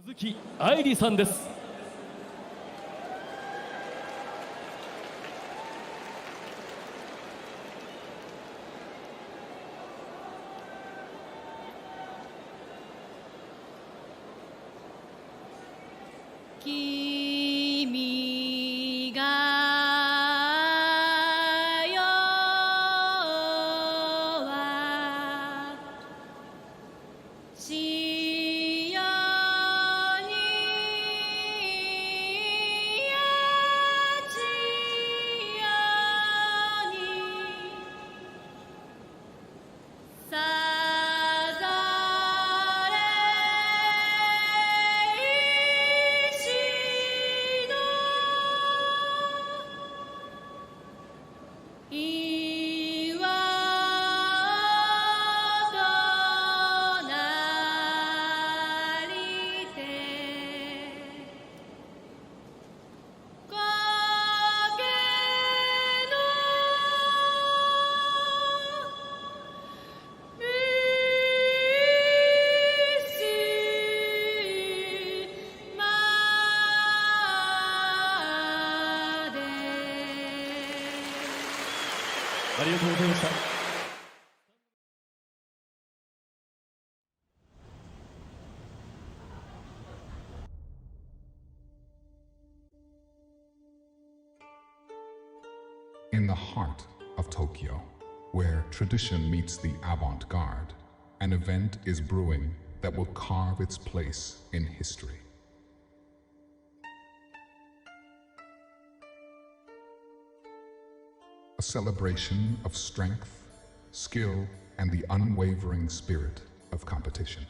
鈴木愛理さんです。君が代は潮に八夜にさざれ石の岩となりて影のまでありがとうございました。In the heart of Tokyo, where tradition meets the avant-garde, an event is brewing that will carve its place in history. A celebration of strength, skill, and the unwavering spirit of competition.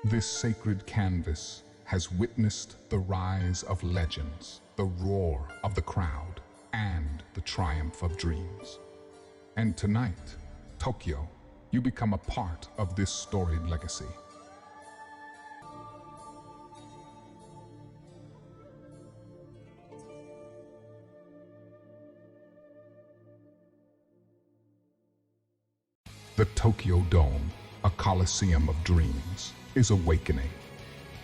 This sacred canvas has witnessed the rise of legends, the roar of the crowd, and the triumph of dreams. And tonight, Tokyo, you become a part of this storied legacy. The Tokyo Dome, a coliseum of dreams, is awakening.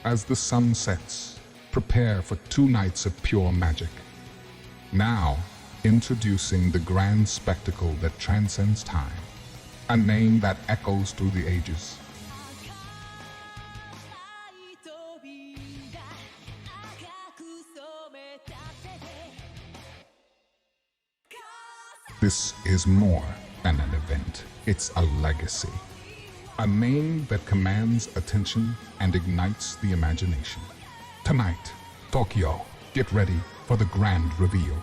As the sun sets, prepare for 2 nights of pure magic. Now, introducing the grand spectacle that transcends time, a name that echoes through the ages. This is more than an event, it's a legacy. A name that commands attention and ignites the imagination. Tonight, Tokyo, get ready for the grand reveal.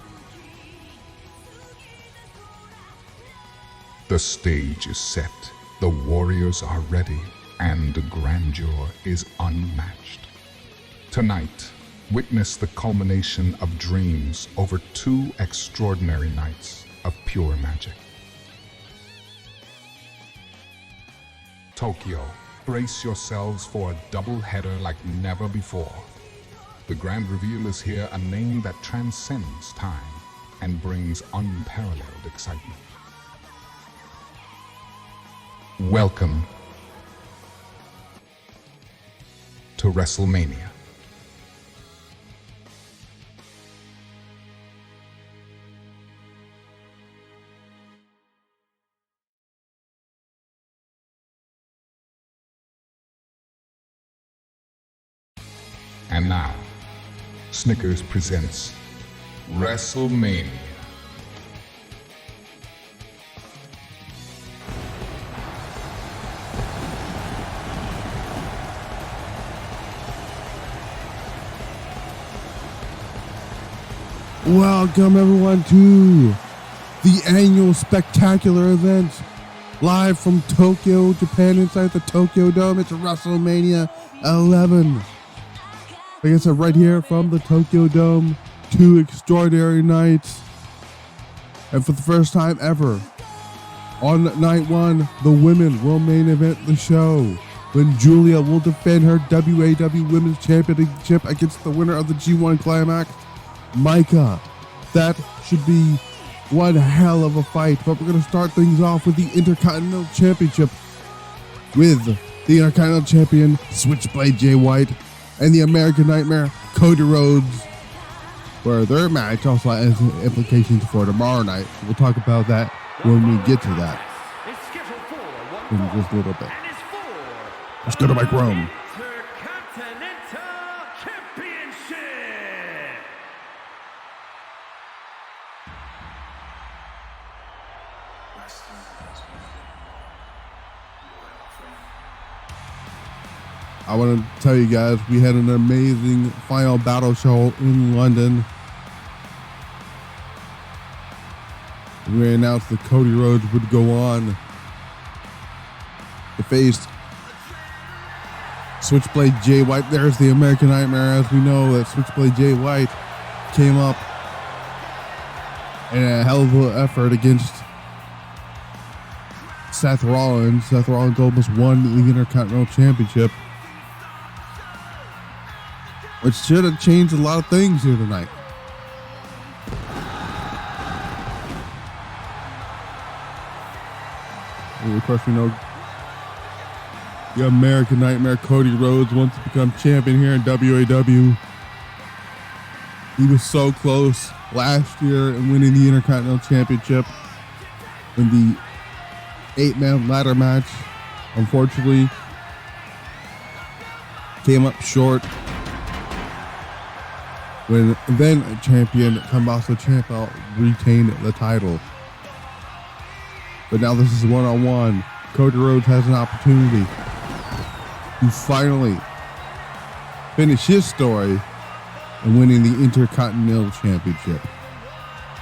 The stage is set, the warriors are ready, and the grandeur is unmatched. Tonight, witness the culmination of dreams over 2 extraordinary nights of pure magic. Tokyo, brace yourselves for a double header like never before. The grand reveal is here, a name that transcends time and brings unparalleled excitement. Welcome to WrestleMania. And now, Snickers presents WrestleMania. Welcome everyone to the annual spectacular event live from Tokyo, Japan, inside the Tokyo Dome. It's WrestleMania 11. Like I said, right here from the Tokyo Dome, 2 extraordinary nights. And for the first time ever, on night 1, the women will main event the show, when Giulia will defend her WAW Women's Championship against the winner of the G1 Climax, Maika. That should be One hell of a fight, but we're going to start things off with the Intercontinental Championship with the Intercontinental Champion, Switchblade Jay White, and the American Nightmare, Cody Rhodes, where their match also has implications for tomorrow night. We'll talk about that when we get to that in just a little bit. Let's go to Mike Rome. Intercontinental Championship. I want to tell you guys, we had an amazing final battle show in London. We announced that Cody Rhodes would go on to face Switchblade Jay White. There's the American Nightmare. As we know, that Switchblade Jay White came up in a hell of an effort against Seth Rollins. Seth Rollins almost won the Intercontinental Championship, which should have changed a lot of things here tonight. And of course, we know the American Nightmare Cody Rhodes wants to become champion here in WAW. He was so close last year in winning the Intercontinental Championship in the 8-man ladder match. Unfortunately, came up short when then champion Tommaso Ciampa retained the title. But now this is one-on-one. Cody Rhodes has an opportunity to finally finish his story in winning the Intercontinental Championship.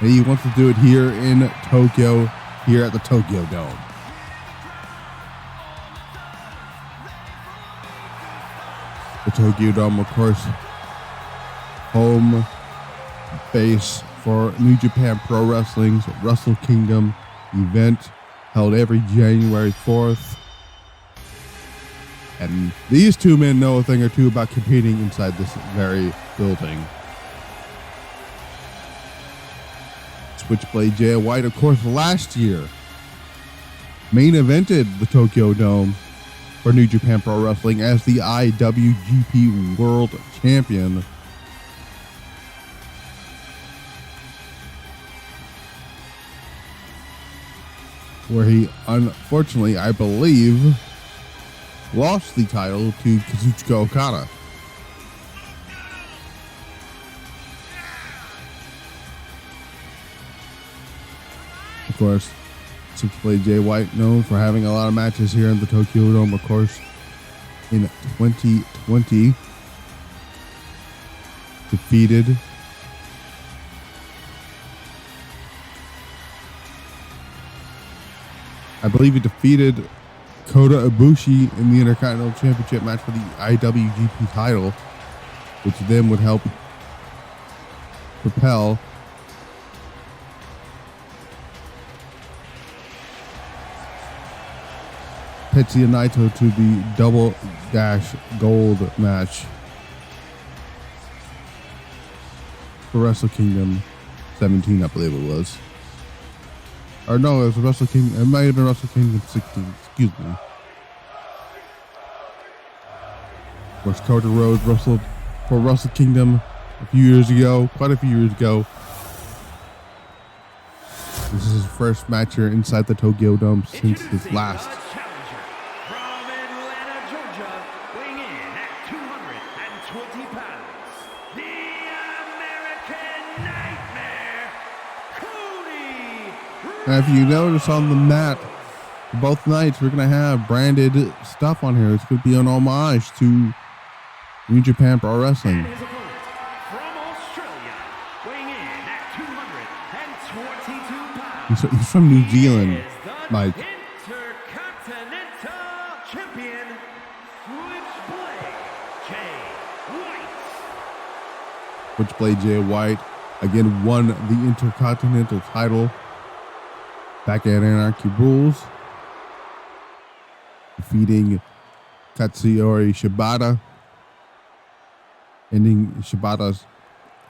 And he wants to do it here in Tokyo, here at the Tokyo Dome. The Tokyo Dome, of course, home base for New Japan Pro Wrestling's Wrestle Kingdom event held every January 4th. And these two men know a thing or two about competing inside this very building. Switchblade Jay White, of course, last year main evented the Tokyo Dome for New Japan Pro Wrestling as the IWGP World Champion. Where he, unfortunately, I believe, lost the title to Kazuchika Okada. Of course, Switchblade Jay White, known for having a lot of matches here in the Tokyo Dome, of course, in 2020, defeated Kota Ibushi in the Intercontinental Championship match for the IWGP title, which then would help propel Tetsuya Naito to the Double Dash Gold match for Wrestle Kingdom 17, I believe it was. Or no, it was Wrestle Kingdom. It might have been Wrestle Kingdom 16. Excuse me. Of course, Cody Rhodes wrestled for Wrestle Kingdom a few years ago, quite a few years ago. This is his first match here inside the Tokyo Dome since his last. From Atlanta, Georgia, weighing in at 220 pounds, the American Nightmare, Cody. Now, if you notice on the mat, for both nights, we're going to have branded stuff on here. It's going to be an homage to New Japan Pro Wrestling. And his opponent from Australia, weighing in at 222 pounds. He's from New Zealand, Mike. Intercontinental Champion, Switchblade Jay White. Switchblade Jay White again won the Intercontinental title back at Anarchy Rules, defeating Katsuyori Shibata, ending Shibata's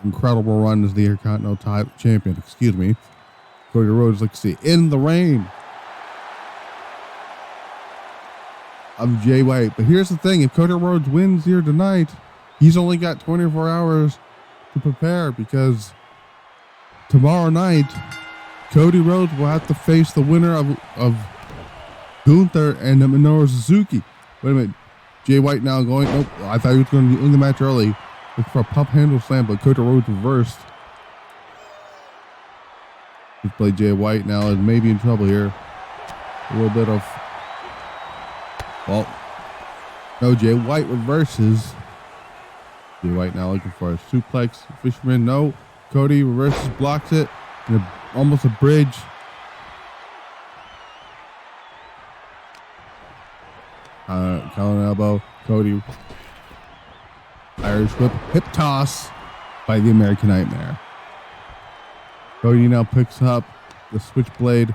incredible run as the Intercontinental champion. Cody Rhodes, let's see, in the rain of Jay White. But here's the thing, if Cody Rhodes wins here tonight, he's only got 24 hours to prepare, because tomorrow night, Cody Rhodes will have to face the winner of Gunther and Minoru Suzuki. Wait a minute. Jay White now going, nope, I thought he was going to be in the match early. Look for a pump handle slam, but Cody Rhodes reversed. Just play Jay White now is maybe in trouble here. A little bit of, well, no, Jay White reverses. Jay White now looking for a suplex. Fisherman, no. Cody reverses, blocks it. And almost a bridge. Collar elbow. Cody. Irish whip. Hip toss by the American Nightmare. Cody now picks up the switchblade.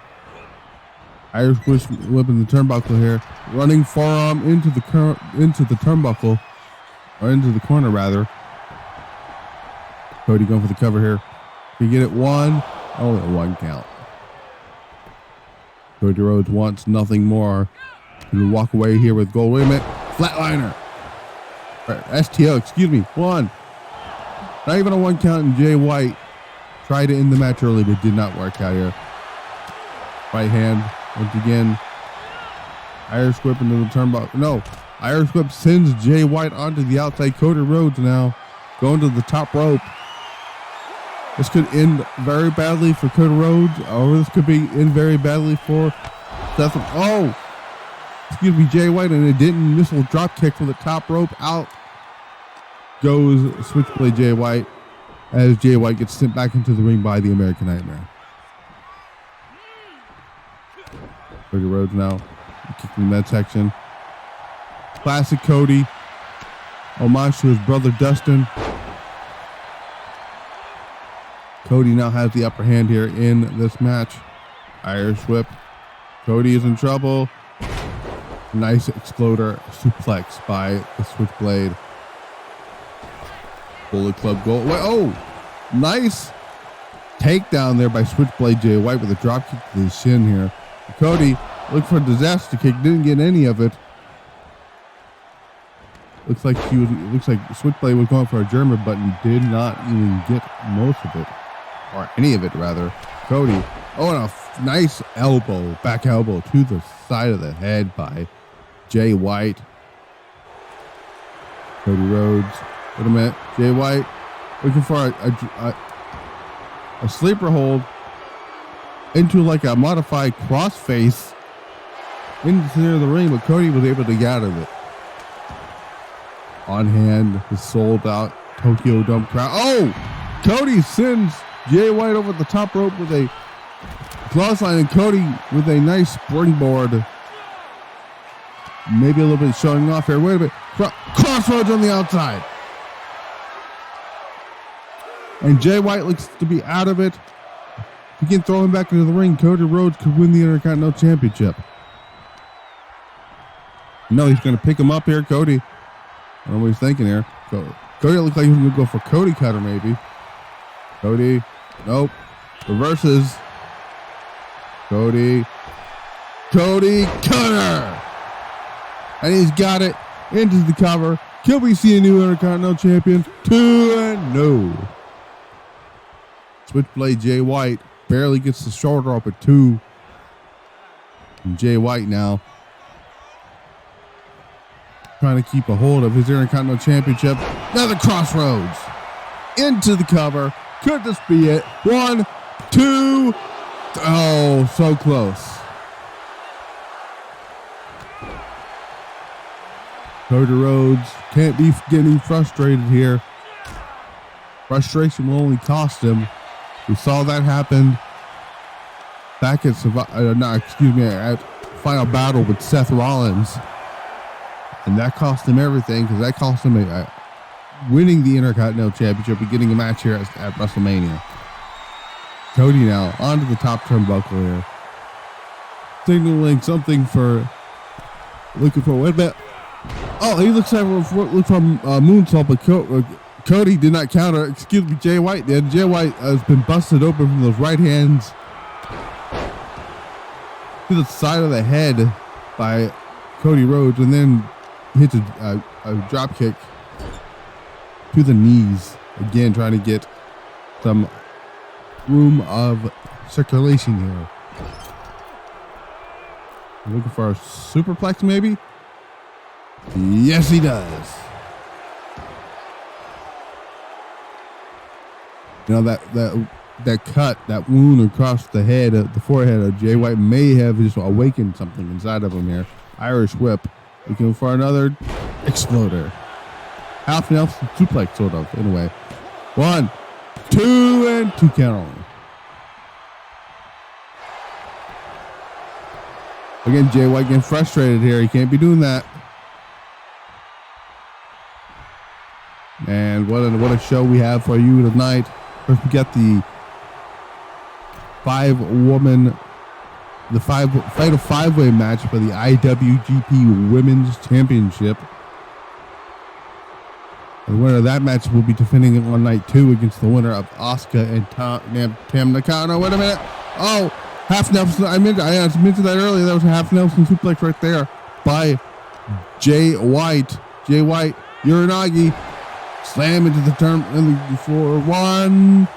Irish whip in the turnbuckle here. Running forearm into the turnbuckle. Or into the corner, rather. Cody going for the cover here. Can you get it? One. Only a 1 count. Cody Rhodes wants nothing more. He'll walk away here with gold. Wait a minute. Flatliner. STO, excuse me. 1. Not even a 1 count, and Jay White tried to end the match early, but did not work out here. Right hand. Once again. Irish whip into the turnbuckle. No. Irish whip sends Jay White onto the outside. Cody Rhodes now going to the top rope. This could end very badly for Cody Rhodes, or this could end very badly for Seth. Oh, excuse me, Jay White, and it didn't. Missile drop kick from the top rope. Out goes switchblade Jay White as Jay White gets sent back into the ring by the American Nightmare. Cody Rhodes now kicking the midsection. Classic Cody. Homage to his brother Dustin. Cody now has the upper hand here in this match. Irish whip. Cody is in trouble. Nice exploder suplex by the switchblade. Bullet Club goal. Oh, nice takedown there by switchblade Jay White with a drop kick to the shin here. Cody looked for a disaster kick, didn't get any of it. Looks like switchblade was going for a German button, did not even get most of it. Or any of it, rather. Cody. Oh, and a nice elbow, back elbow to the side of the head by Jay White. Cody Rhodes. Wait a minute. Jay White looking for a sleeper hold into like a modified crossface into the center of the ring, but Cody was able to get out of it. On hand, the sold out Tokyo Dome crowd. Oh! Cody sends Jay White over the top rope with a clothesline, and Cody with a nice springboard. Maybe a little bit showing off here. Wait a minute. Crossroads on the outside. And Jay White looks to be out of it. If you can throw him back into the ring, Cody Rhodes could win the Intercontinental Championship. No, he's going to pick him up here, Cody. I don't know what he's thinking here. Cody looks like he's going to go for Cody cutter, maybe. Cody. Nope. Reverses. Cody cutter. And he's got it into the cover. Can we see a new Intercontinental Champion? 2-0. Switchblade Jay White barely gets the shoulder up at 2. And Jay White now trying to keep a hold of his Intercontinental Championship. Another crossroads. Into the cover. Could this be it? 1, 2. Oh, so close. Cody Rhodes can't be getting frustrated here. Frustration will only cost him. We saw that happen back at at Final Battle with Seth Rollins. And that cost him everything, because that cost him winning the Intercontinental Championship and getting a match here at WrestleMania. Cody now onto the top turnbuckle here. Signaling something for looking for wait a minute. Oh, he looks like moonsault, but Cody did not counter. Excuse me, Jay White did. Jay White has been busted open from those right hands to the side of the head by Cody Rhodes, and then hits a drop kick to the knees. Again, trying to get some room of circulation here. Looking for a superplex, maybe? Yes, he does. You know, that cut, that wound across the head, the forehead of Jay White may have just awakened something inside of him here. Irish whip. Looking for another exploder. Half Nelson suplex, sort of, in a way. 1, 2, and 2 count only. Again, Jay White getting frustrated here. He can't be doing that. And what a show we have for you tonight. First, we got the fatal five-way match for the IWGP Women's Championship. The winner of that match will be defending on night 2 against the winner of Asuka and Tam Nakano. Wait a minute. Oh, half Nelson. I mentioned that earlier. That was a half Nelson suplex right there by Jay White. Jay White, Uranagi, slam into the turn for 1,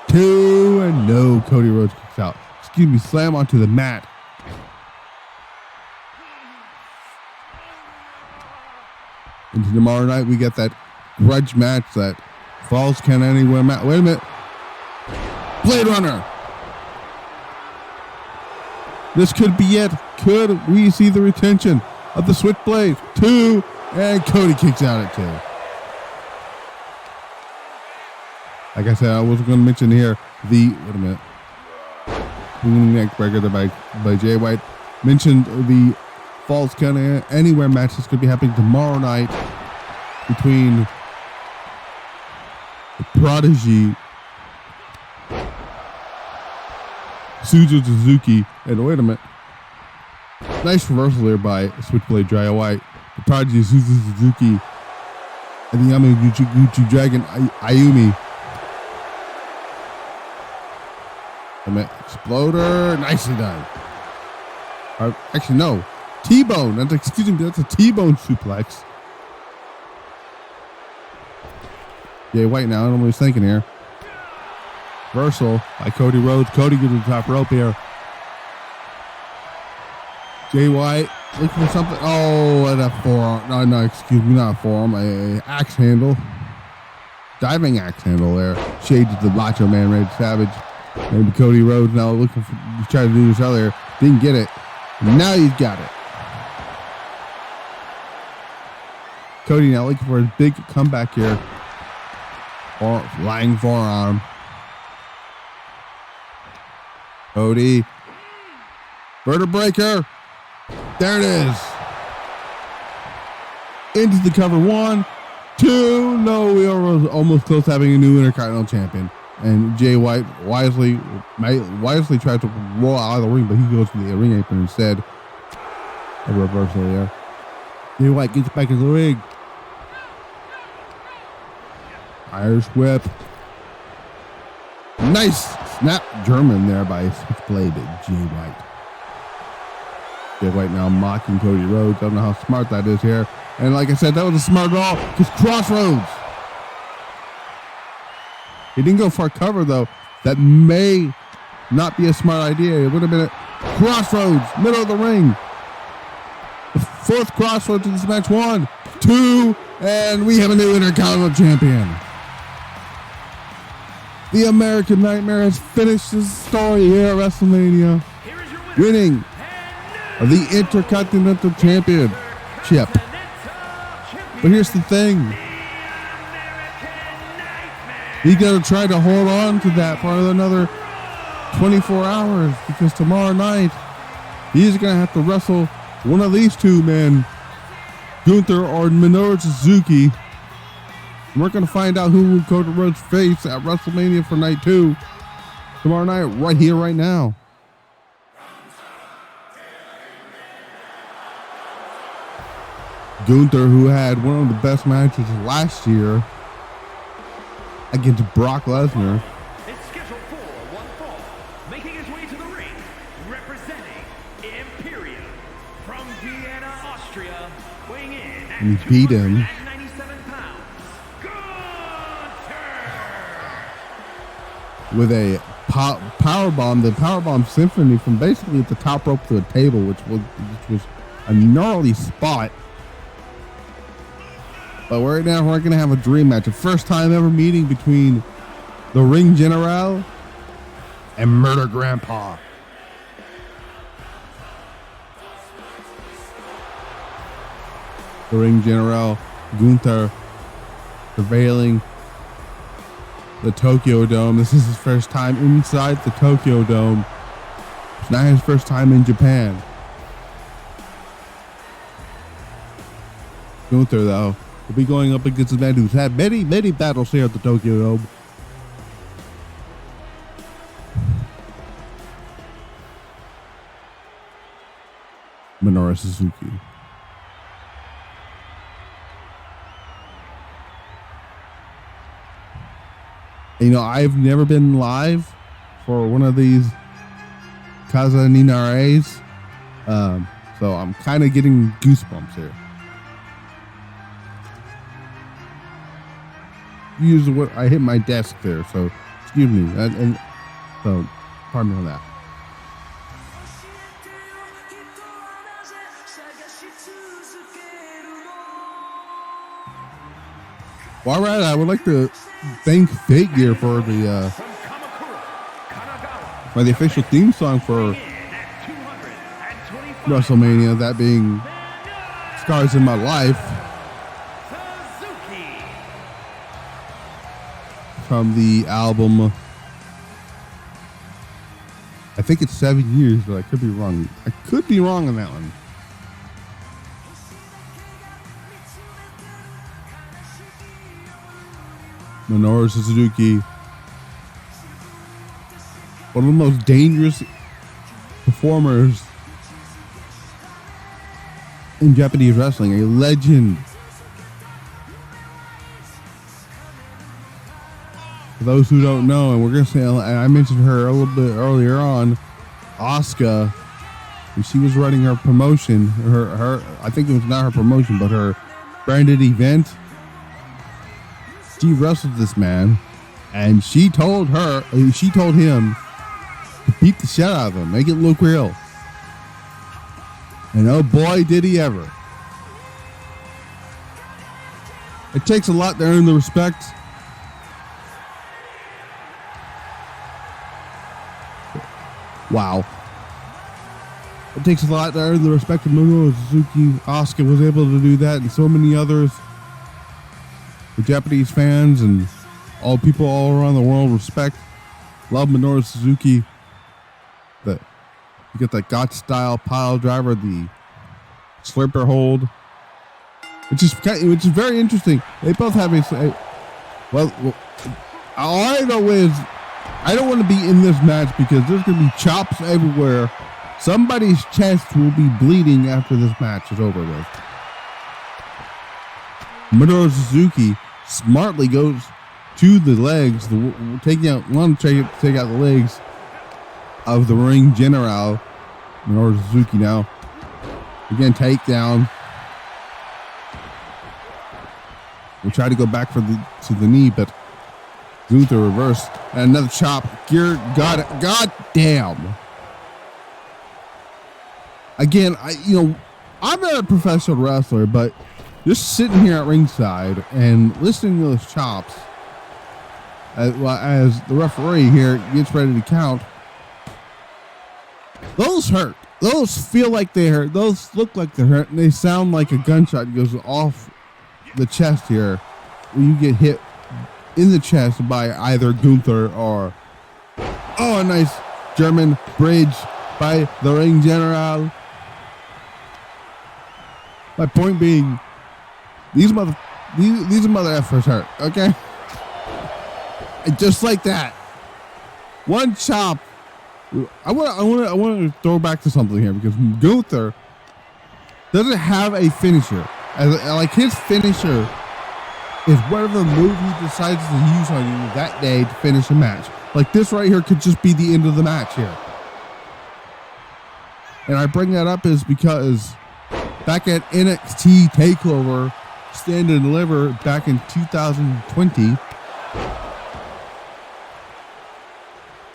2, and no. Cody Rhodes kicks out. Excuse me, slam onto the mat. And tomorrow night we get that grudge match, that Falls Count Anywhere match. Wait a minute. Blade Runner. This could be it. Could we see the retention of the Switchblade? 2, and Cody kicks out at 2. Like I said, I wasn't going to mention here wait a minute. Neck breaker by Jay White. Mentioned the Falls Count Anywhere match that's going to be happening tomorrow night between the Prodigy, Suzuki, and wait a minute. Nice reversal there by Switchblade Jay White. The Prodigy, Suzuki, and the Yamaguchi Dragon Ayumi. Exploder, nicely done. Actually, no. T-bone. Excuse me, that's a T-bone suplex. Jay White now, I don't know what he's thinking here. Reversal by Cody Rhodes. Cody gets to the top rope here. Jay White looking for something. Oh, and a forearm. No, excuse me, not a forearm. A axe handle. Diving axe handle there. Shades of the Macho Man Red Savage. Maybe Cody Rhodes now looking for, he tried to do this earlier. Didn't get it. Now he's got it. Cody now looking for his big comeback here. Lying forearm. Cody. Vertebreaker. There it is. Into the cover. 1, 2. No, we are almost close to having a new Intercontinental Champion. And Jay White wisely tried to roll out of the ring, but he goes to the ring apron instead. A reversal there. Jay White gets back in the ring. Irish whip. Nice snap German there by Switchblade Jay White. Jay White now mocking Cody Rhodes. I don't know how smart that is here. And like I said, that was a smart call because Crossroads. He didn't go for a cover, though. That may not be a smart idea. It would have been a Crossroads, middle of the ring. The 4th Crossroads in this match. 1, 2, and we have a new Intercontinental Champion. The American Nightmare has finished his story here at WrestleMania, winning the Intercontinental Championship. But here's the thing. He's going to try to hold on to that for another 24 hours because tomorrow night he's going to have to wrestle one of these two men, Gunther or Minoru Suzuki. And we're going to find out who Cody Rhodes face at WrestleMania for night 2 tomorrow night, right here, right now. Gunther, who had one of the best matches last year against Brock Lesnar. It's scheduled for one fall. Making his way to the ring, representing Imperium from Vienna, Austria, weighing in at And he beat him. 297 pounds, Gunther! With a power bomb, the power bomb symphony from basically the top rope to a table, which was a gnarly spot. But right now we're gonna have a dream match, the first time ever meeting between the Ring General and Murder Grandpa. The Ring General, Gunther, surveilling the Tokyo Dome. This is his first time inside the Tokyo Dome. It's not his first time in Japan. Gunther, though, will be going up against a man who's had many, many battles here at the Tokyo Dome. Minoru Suzuki. You know, I've never been live for one of these Kazha Ninares, so I'm kind of getting goosebumps here. Usually, what I hit my desk there, so excuse me, and so pardon me on that. Well, all right, I would like to thank Figure for the official theme song for WrestleMania, that being Scars in My Life, from the album. I think it's 7 years, but I could be wrong. I could be wrong on that one. Minoru Suzuki, one of the most dangerous performers in Japanese wrestling, a legend. For those who don't know, and we're gonna say, and I mentioned her a little bit earlier on, Asuka, when she was running her promotion, her I think it was not her promotion, but her branded event. She wrestled this man, and she told him to beat the shit out of him, make it look real. And oh boy, did he ever. It takes a lot to earn the respect. Wow. It takes a lot to earn the respect of Minoru Suzuki. Asuka was able to do that, and so many others. The Japanese fans and all people all around the world respect, love Minoru Suzuki. You get that God style pile driver, the slipper hold, which is very interesting. They both have well, all I know is I don't want to be in this match because there's going to be chops everywhere. Somebody's chest will be bleeding after this match is over with. Minoru Suzuki smartly goes to the legs, take out the legs of the Ring General. Minoru Suzuki now. Again, takedown. We'll try to go back to the knee, but Gunther reversed. And another chop. God damn. Again, I'm not a professional wrestler, but just sitting here at ringside and listening to those chops as the referee here gets ready to count, those hurt. Those feel like they hurt. Those look like they're hurt. And they sound like a gunshot goes off the chest here when you get hit in the chest by either Gunther or, a nice German bridge by the Ring General. My point being, these mother effers hurt, okay? And just like that, one chop. I want to throw back to something here because Gunther doesn't have a finisher. Like his finisher is whatever move he decides to use on you that day to finish a match. Like this right here could just be the end of the match here. And I bring that up is because back at NXT TakeOver Stand and Deliver back in 2020,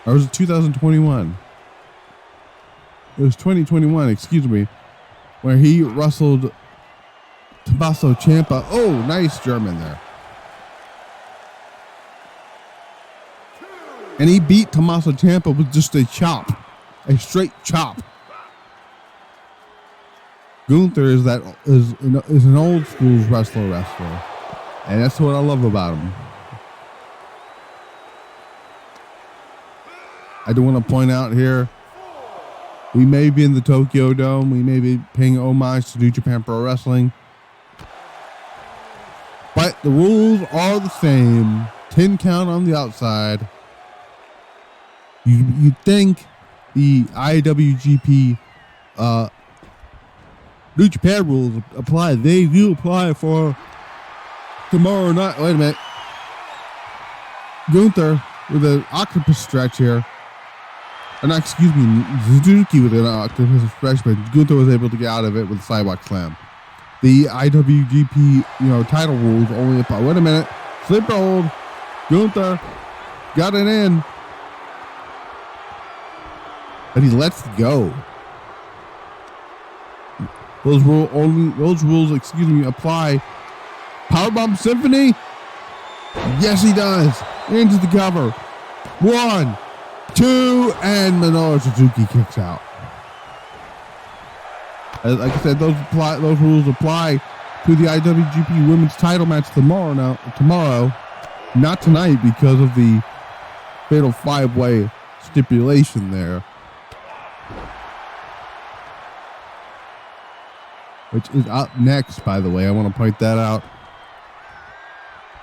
or was it 2021? It was 2021, excuse me, where he wrestled Tommaso Ciampa. Oh, nice German there. And he beat Tommaso Ciampa with just a chop, a straight chop. Gunther is an old school wrestler, and that's what I love about him. I do want to point out here, we may be in the Tokyo Dome, we may be paying homage to New Japan Pro Wrestling, but the rules are the same. 10 count on the outside. You think the IWGP New Japan rules apply? They do apply for tomorrow night. Wait a minute. Gunther with an octopus stretch here. Excuse me, Suzuki with an octopus stretch, but Gunther was able to get out of it with a sidewalk slam. The IWGP, title rules only apply. Wait a minute. Slip hold. Gunther got it in. But he lets go. Those rules apply. Powerbomb Symphony? Yes, he does. Into the cover. 1, 2, and Minoru Suzuki kicks out. Like I said, those rules apply to the IWGP Women's Title match tomorrow. Not tonight because of the fatal 5-way stipulation there, which is up next, by the way. I want to point that out.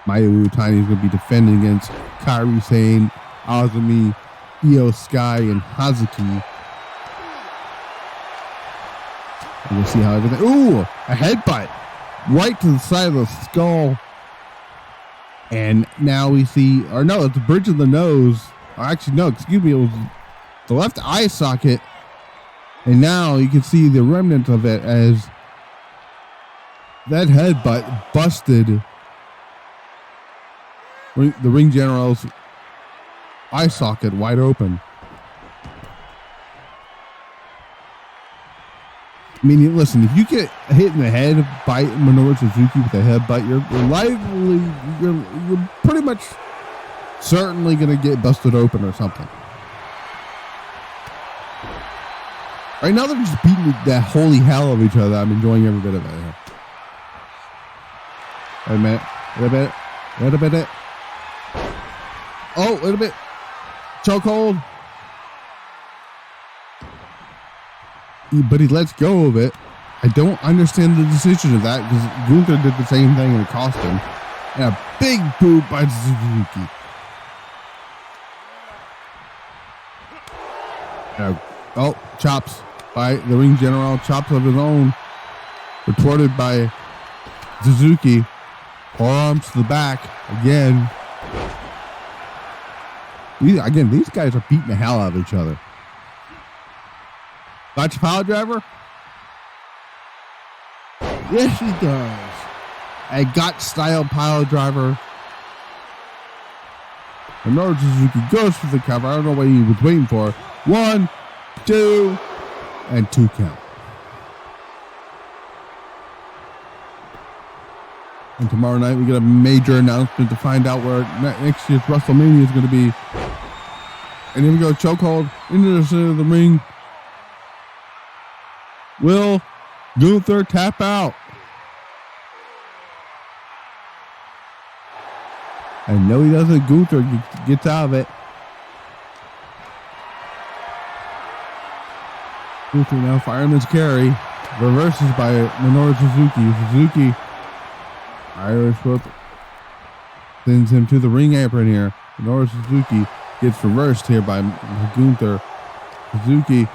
Mayu Iwatani is going to be defending against Kairi, Sane, Azumi, Io Sky, and Hazuki. And we'll see how everything... Ooh! A headbutt! Right to the side of the skull. And now we see... Or no, it's the bridge of the nose. Or actually, no, excuse me. It was the left eye socket. And now you can see the remnants of it as that headbutt busted the ring general's eye socket wide open. I mean, listen, if you get hit in the head by Minoru Suzuki with a headbutt, you're pretty much certainly going to get busted open or something. Right now, they're just beating the holy hell of each other. I'm enjoying every bit of it. Wait a minute. Wait a minute. Oh, wait a minute. Chokehold. But he lets go of it. I don't understand the decision of that because Gunther did the same thing and it cost him. And a big boot by Suzuki. Oh, chops by the ring general. Chops of his own. Retorted by Suzuki. Forearms to the back. Again. These guys are beating the hell out of each other. Got your power driver? Yes, he does. A gut style pile driver. Minoru Suzuki goes for the cover. I don't know what he was waiting for. 1, 2, and 2 count. And tomorrow night we get a major announcement to find out where next year's WrestleMania is going to be. And here we go, chokehold into the center of the ring. Will Gunther tap out? And no, he doesn't. Gunther gets out of it. Gunther now fireman's carry. Reverses by Minoru Suzuki. Suzuki, Irish whip, sends him to the ring apron here. Minoru Suzuki gets reversed here by Gunther. Suzuki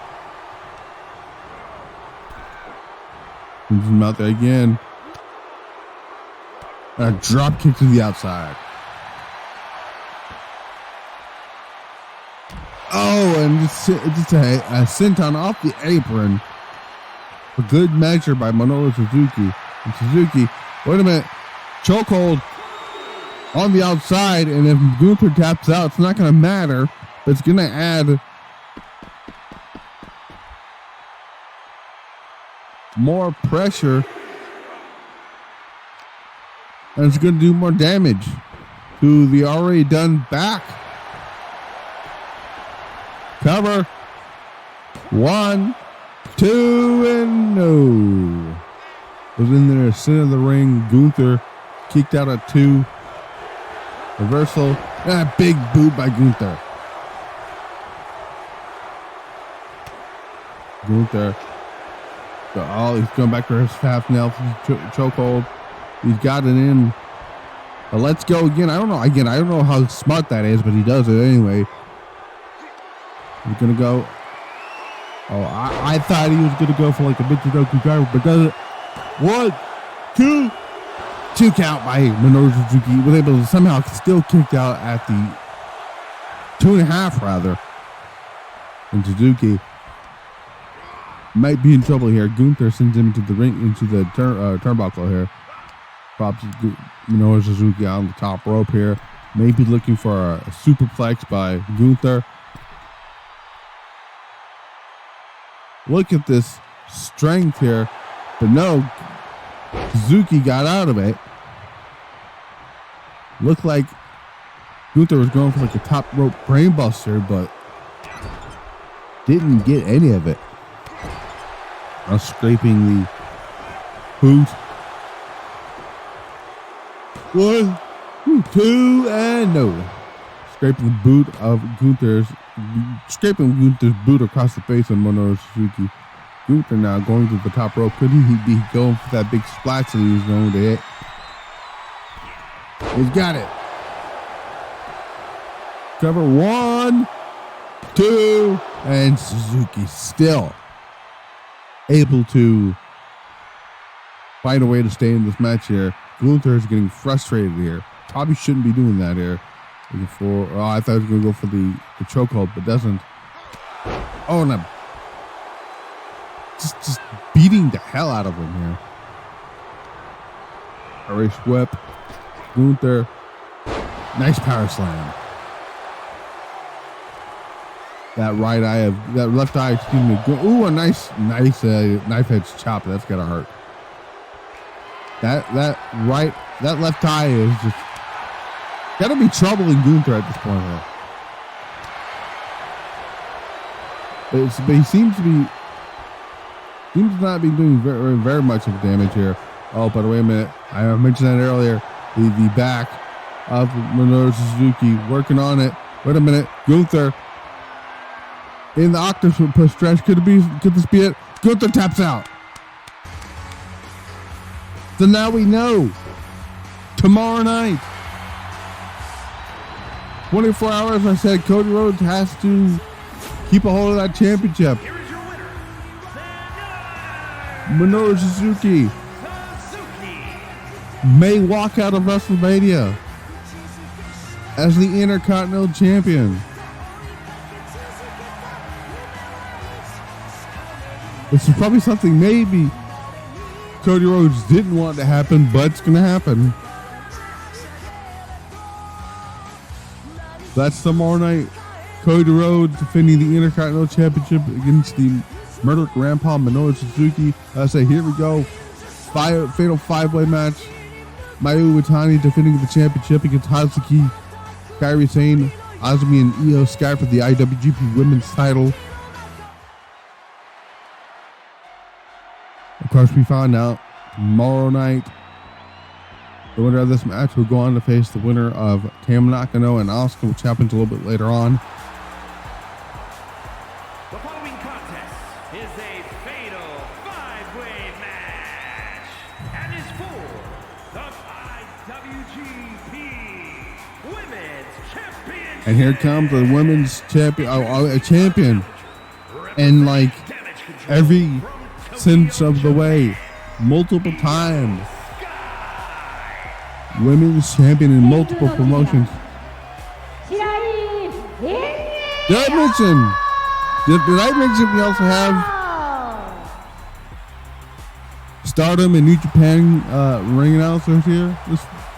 sends him out there again. A drop kick to the outside. Oh, and just a senton off the apron A good measure by Minoru Suzuki. And Suzuki, wait a minute, chokehold on the outside, and if Gunther taps out, it's not going to matter, but it's going to add more pressure, and it's going to do more damage to the already done back. Cover. 1, 2, and no. Was in there, center of the ring. Gunther kicked out at 2. Reversal. And a big boot by Gunther. Gunther. He's going back to his half nail chokehold. He's got it in. But let's go again. I don't know how smart that is, but he does it anyway. He's gonna go. Oh, I thought he was gonna go for like a Michinoku driver, but does it? 1, 2. 2 count by Minoru Suzuki. Was able to somehow still kick out at the 2.5 rather. And Suzuki might be in trouble here. Gunther sends him into the ring, into the turnbuckle here. Pops Minoru Suzuki on the top rope here. Maybe looking for a superplex by Gunther. Look at this strength here. But no, Suzuki got out of it. Looked like Gunther was going for like a top rope brainbuster, but didn't get any of it. Scraping the boot. 1, 2, and no. Scraping the boot of Gunther's boot across the face of Minoru Suzuki. Gunther now going to the top rope. Could he be going for that big splash that he was going to hit? He's got it. Cover 1, 2, and Suzuki still able to find a way to stay in this match here. Gunther is getting frustrated here. Probably shouldn't be doing that here. I thought he was going to go for the chokehold, but doesn't. Oh, and just beating the hell out of him here. Irish whip. Gunther. Nice power slam. That left eye, excuse me. Ooh, a nice knife edge chop. That's gotta hurt. That left eye is just gotta be troubling Gunther at this point here. But he seems to not be doing very, very much of damage here. Oh, but wait a minute. I mentioned that earlier. The back of Minoru Suzuki working on it. Wait a minute. Gunther in the octopus stretch. Could this be it? Gunther taps out. So now we know. Tomorrow night. 24 hours, I said Cody Rhodes has to keep a hold of that championship. Here is your winner, Minoru Suzuki may walk out of WrestleMania as the Intercontinental Champion. This is probably something maybe Cody Rhodes didn't want to happen, but it's going to happen. That's tomorrow night. Cody Rhodes defending the Intercontinental Championship against the murdered grandpa Minoru Suzuki. I say, here we go. Fatal 5-way match. Mayu Iwatani defending the championship against Hazuki, Kairi, Sane, Azumi, and Io Sky for the IWGP Women's title. Of course, we found out tomorrow night the winner of this match will go on to face the winner of Tam Nakano and Asuka, which happens a little bit later on. The following contest is a fatal 5-way match and is for the IWGP Women's Championship. And here comes the women's champion. And like every sense of the way, multiple times. Women's champion in multiple promotions. Did I mention we also have Stardom and New Japan ring announcers here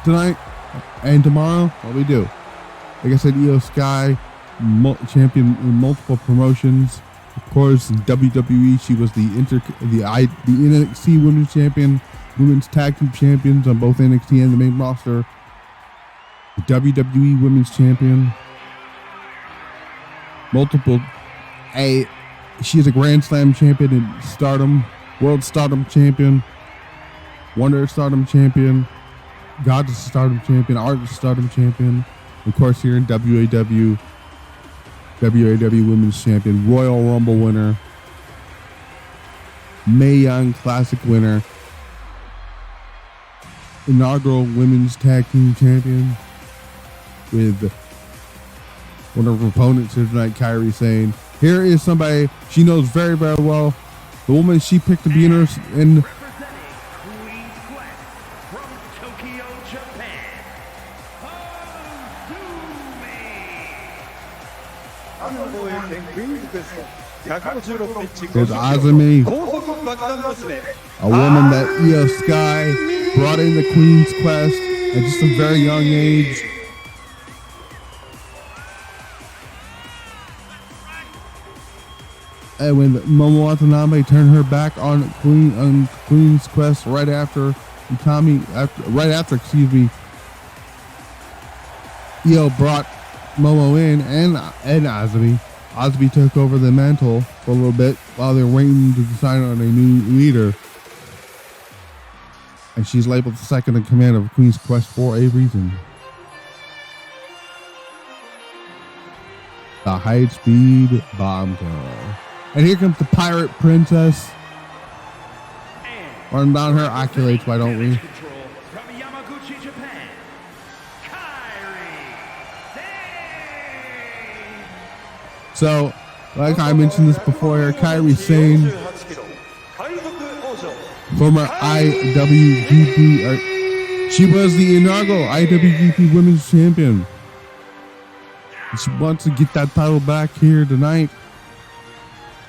tonight and tomorrow. What we do? Like I said, Io Sky, champion in multiple promotions. Of course, in WWE, she was the NXT Women's Champion, Women's Tag Team Champions on both NXT and the main roster. The WWE Women's Champion. She is a Grand Slam champion in Stardom, World Stardom Champion, Wonder Stardom Champion, Goddess Stardom Champion, Artist Stardom Champion. Of course, here in WAW Women's Champion, Royal Rumble winner, Mae Young Classic winner, inaugural Women's Tag Team Champion, with one of her opponents here tonight, Kairi, saying, here is somebody she knows very, very well. The woman she picked to be in her in Representing Queen's Quest from Tokyo, Japan, is Azumi, a woman that Io Sky brought in the Queen's Quest at just a very young age. And when Momo Watanabe turned her back on Queen's Quest right after Io brought Momo in and Azumi. Azumi took over the mantle for a little bit while they're waiting to decide on a new leader. And she's labeled the second in command of Queen's Quest for a reason. The high-speed bomb girl. And here comes the Pirate Princess. Run down her accolades, why don't we? From Yamaguchi, Japan, Kairi Sane. So, like I mentioned this before here, Kairi Sane, former IWGP, she was the inaugural IWGP Women's Champion. She wants to get that title back here tonight.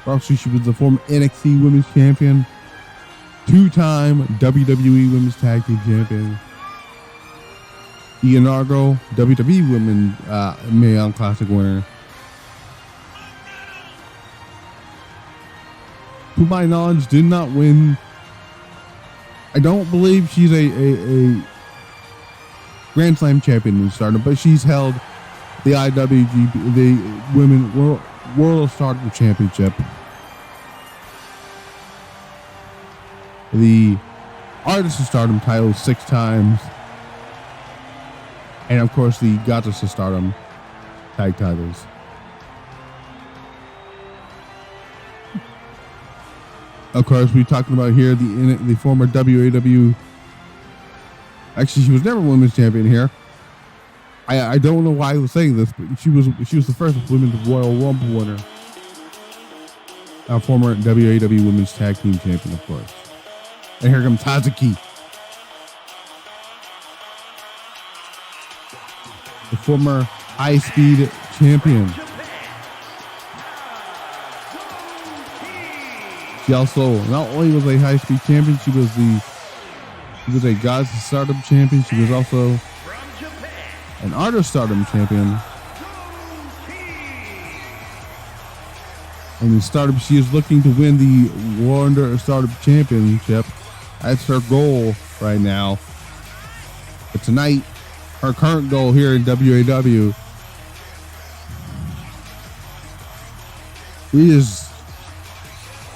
Also, she was the former NXT Women's Champion, two-time WWE Women's Tag Team Champion, the inaugural WWE Women's Mae Young Classic winner. To my knowledge, did not win. I don't believe she's a Grand Slam champion in Stardom, but she's held the IWGP, the Women World Stardom Championship, the Artist of Stardom title 6 times, and of course the Goddess of Stardom tag titles. Of course, we're talking about here the former WAW. Actually, she was never women's champion here. I don't know why I was saying this, but she was the first women's Royal Rumble winner. Our former WAW Women's Tag Team Champion, of course. And here comes Hazuki, the former High Speed Champion. She also not only was a High Speed Champion, she was a Goddess of Stardom Champion. She was also an Artist Stardom Champion. And in Stardom, she is looking to win the Wonder Stardom Championship. That's her goal right now. But tonight, her current goal here in WAW is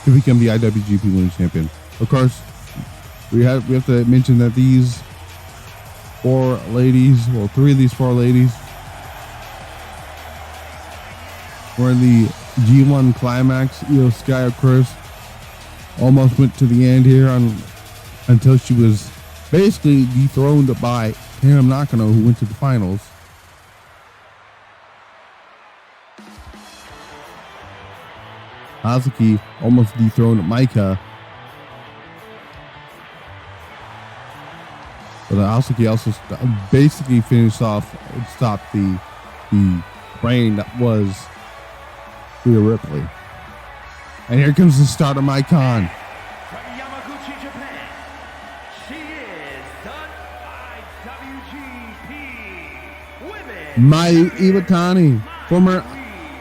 to become the IWGP Women's Champion. Of course, we have to mention that these 4 ladies, well, 3 of these 4 ladies were in the G1 Climax. Io Sky, of course, almost went to the end here until she was basically dethroned by Tam Nakano, who went to the finals. Hazuki almost dethroned Maika. But Asuka also basically finished off and stopped the reign that was Rhea Ripley. And here comes the Stardom icon. From Yamaguchi, Japan, Mayu Iwatani, former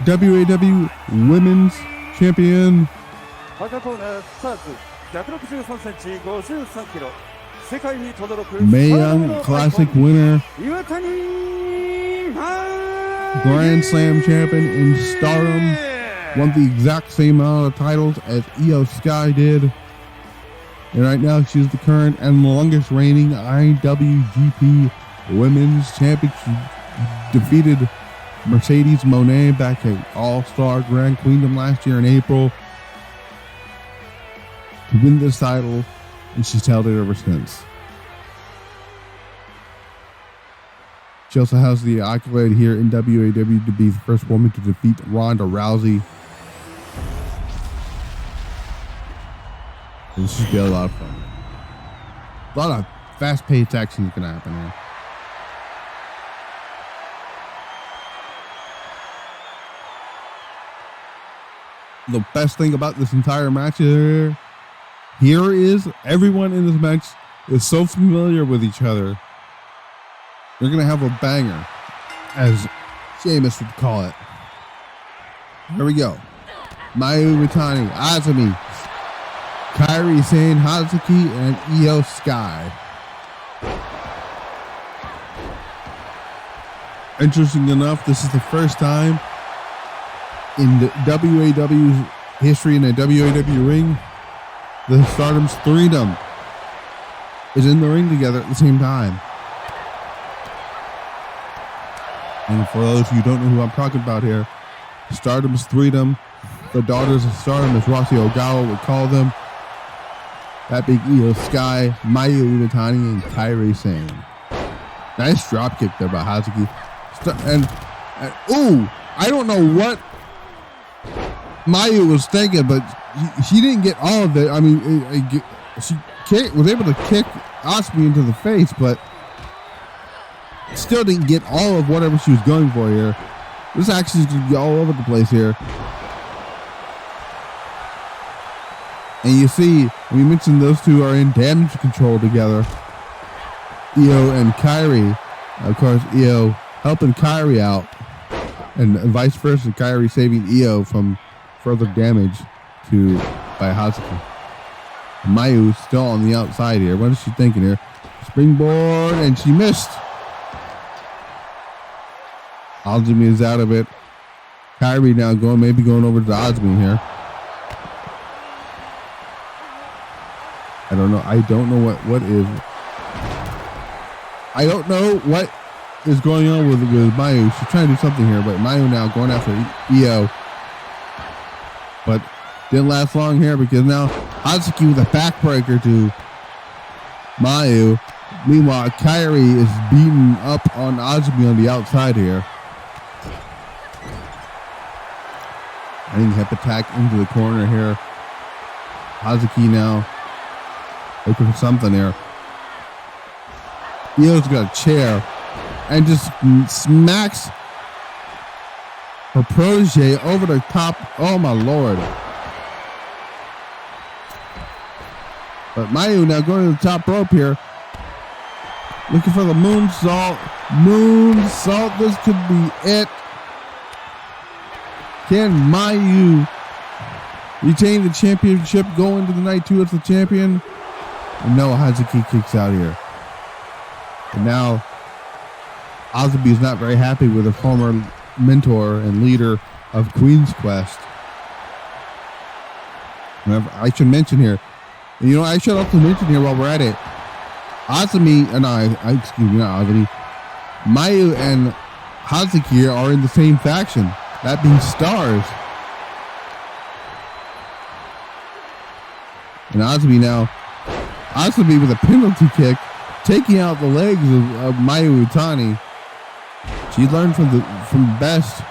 WAW Women's Champion. 赤コーナースターズ163センチ53キロ世界に轟く Mae Young Classic winner, 岩谷マ Grand Slam champion in Stardom, won the exact same amount of titles as Io Sky did. And right now she's the current and longest reigning IWGP Women's Champion. She defeated Mercedes Moné back at All-Star Grand Queendom last year in April to win this title, and she's held it ever since. She also has the accolade here in WAW to be the first woman to defeat Ronda Rousey. This should be a lot of fun. A lot of fast-paced action is going to happen here. The best thing about this entire match here is everyone in this match is so familiar with each other. They're going to have a banger, as Sheamus would call it. Here we go. Mayu Iwatani, Azumi, Kairi, Sane, Hazuki, and Io Sky. Interesting enough, this is the first time in the WAW's history in a WAW ring, the Stardom's Threedom is in the ring together at the same time. And for those of you who don't know who I'm talking about here, Stardom's Threedom, the Daughters of Stardom, as Rossy Ogawa would call them, that big Io Sky, Mayu Iwatani, and Kairi Sane. Nice dropkick there by Hazuki. And ooh, I don't know what Mayu was thinking, but she didn't get all of it. I mean, she was able to kick Asuka into the face, but still didn't get all of whatever she was going for here. This action is going to be all over the place here. And you see, we mentioned those two are in damage control together. Io and Kairi. Of course, Io helping Kairi out. And vice versa, Kairi saving Io from further damage by Hazuki. Mayu still on the outside here. What is she thinking here? Springboard, and she missed. Azumi is out of it. Kairi now maybe going over to Azumi here. I don't know. I don't know what is. I don't know what is going on with Mayu. She's trying to do something here, but Mayu now going after Io. But didn't last long here because now Hazuki with a backbreaker to Mayu. Meanwhile, Kairi is beating up on Azumi on the outside here. I think hip attack into the corner here. Hazuki now looking for something there. Io's got a chair and just smacks her protege over the top. Oh my lord. But Mayu now going to the top rope here. Looking for the moonsault. Moonsault. This could be it. Can Mayu retain the championship, go into the night 2 as the champion? No, Hazuki kicks out here. And now Azumi is not very happy with her former mentor and leader of Queen's Quest. I should mention here, I should also mention here while we're at it, Azumi and Mayu and Hazuki are in the same faction, that being Stars. And Azumi with a penalty kick, taking out the legs of Mayu Iwatani. She learned from the best,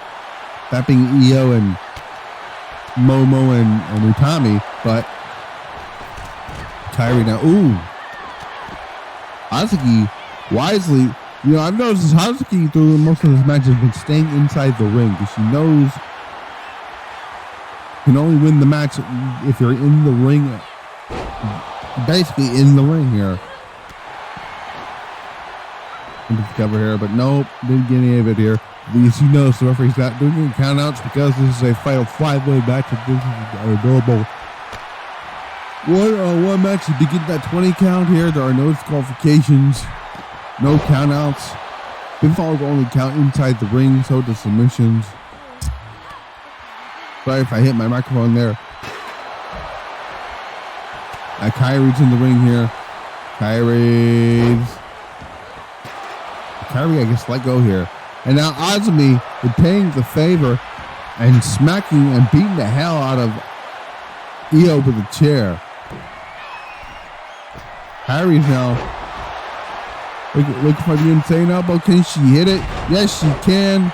that being Io and Momo and Utami, but Kairi now, Hazuki wisely, I've noticed Hazuki through most of this match has been staying inside the ring because she knows you can only win the match if you're in the ring, basically in the ring here. into the cover here, but nope, didn't get any of it here. As you notice, the referee's not doing any countouts because this is a fatal 5-way match. This is adorable. One match to begin that 20 count here. There are no disqualifications, no countouts. Pinfalls only count inside the ring, so does submissions. Sorry if I hit my microphone there. Kairi's in the ring here. Kairi, I guess, let go here. And now Azumi is paying the favor and smacking and beating the hell out of Io with a chair. Kairi's now looking for the insane elbow. Can she hit it? Yes, she can.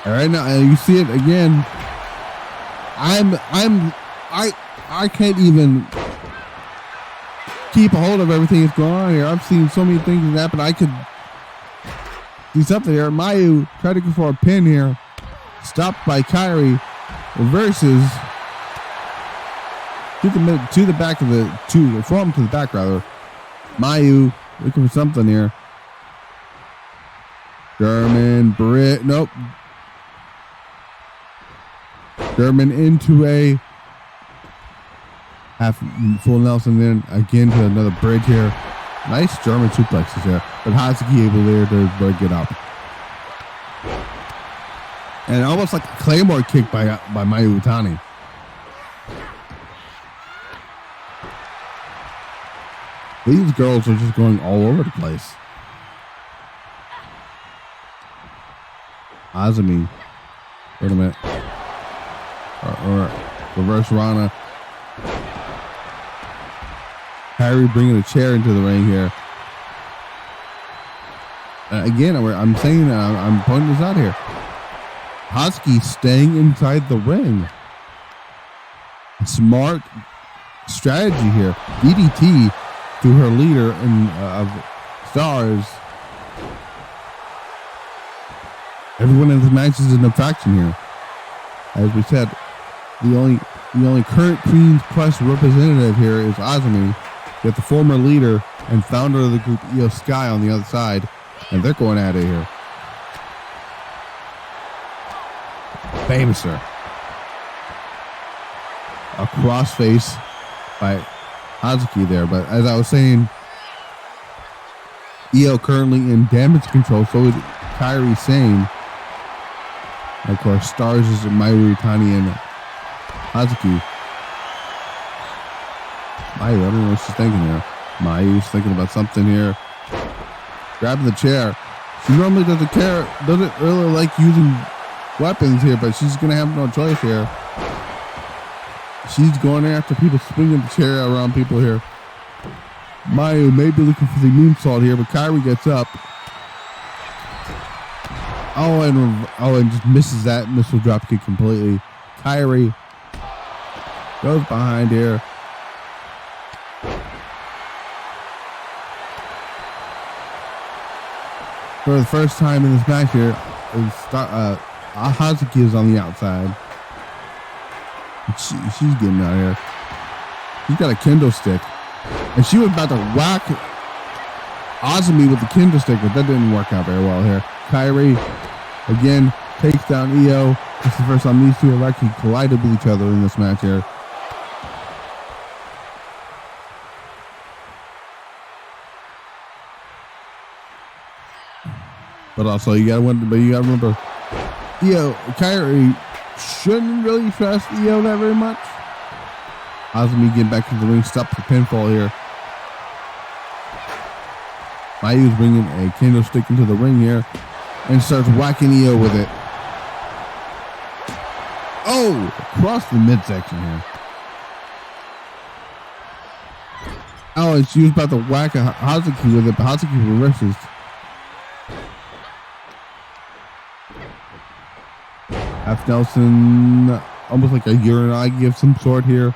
All right, now you see it again. I can't even keep a hold of everything that's going on here. I've seen so many things happen. I could do something here. Mayu tried to go for a pin here. Stopped by Kairi. Reverses to the back of the from to the back rather. Mayu looking for something here. Nope. German into a half full Nelson, then again to another bridge here. Nice German suplexes here, but Hazuki able there to get up. And almost like a Claymore kick by Mayu Iwatani. These girls are just going all over the place. Azumi. Wait a minute. Or reverse Rana. Kairi bringing a chair into the ring here. Again, I'm saying that I'm pointing this out here. Hazuki staying inside the ring. Smart strategy here. DDT to her leader of stars. Everyone in the match is in a faction here. As we said, the only current Queen's Quest representative here is Azumi. With the former leader and founder of the group Io Sky on the other side, and they're going at it here. Famouser. A crossface by Hazuki there, but as I was saying, Io currently in damage control, so is Kairi Sane. And of course, stars is Mayu Iwatani and Hazuki. Mayu, I don't know what she's thinking here. Mayu's thinking about something here. Grabbing the chair. She normally doesn't really like using weapons here, but she's going to have no choice here. She's going after people, swinging the chair around people here. Mayu may be looking for the moonsault here, but Kairi gets up. And just misses that missile dropkick completely. Kairi goes behind here. For the first time in this match here, Hazuki is on the outside. She's getting out here. She's got a kendo stick. And she was about to whack Azumi with the kendo stick, but that didn't work out very well here. Kairi, again, takes down Io. This is the first time these two have actually collided with each other in this match here. But also, you gotta remember, Kairi shouldn't really trust Io that very much. Azumi getting back to the ring, stops the pinfall here. Mayu's bringing a kendo stick into the ring here and starts whacking Io with it. Oh, across the midsection here. Oh, and she was about to whack a Hazuki with it, but Hazuki reverses. Half Nelson, almost like a urinagi of some sort here.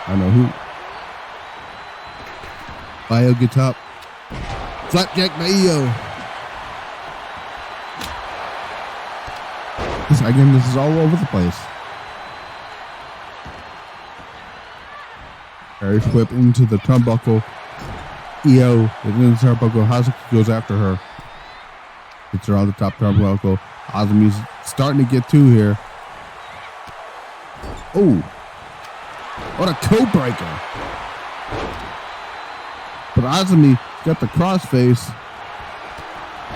I don't know who. Mayu gets up. Flapjack by Io. This is all over the place. Irish whip into the turnbuckle. Io is in the turnbuckle. Hazuki goes after her. Gets her on the top turnbuckle. Azumi's starting to get to here. Oh, what a code breaker. But Azumi got the crossface.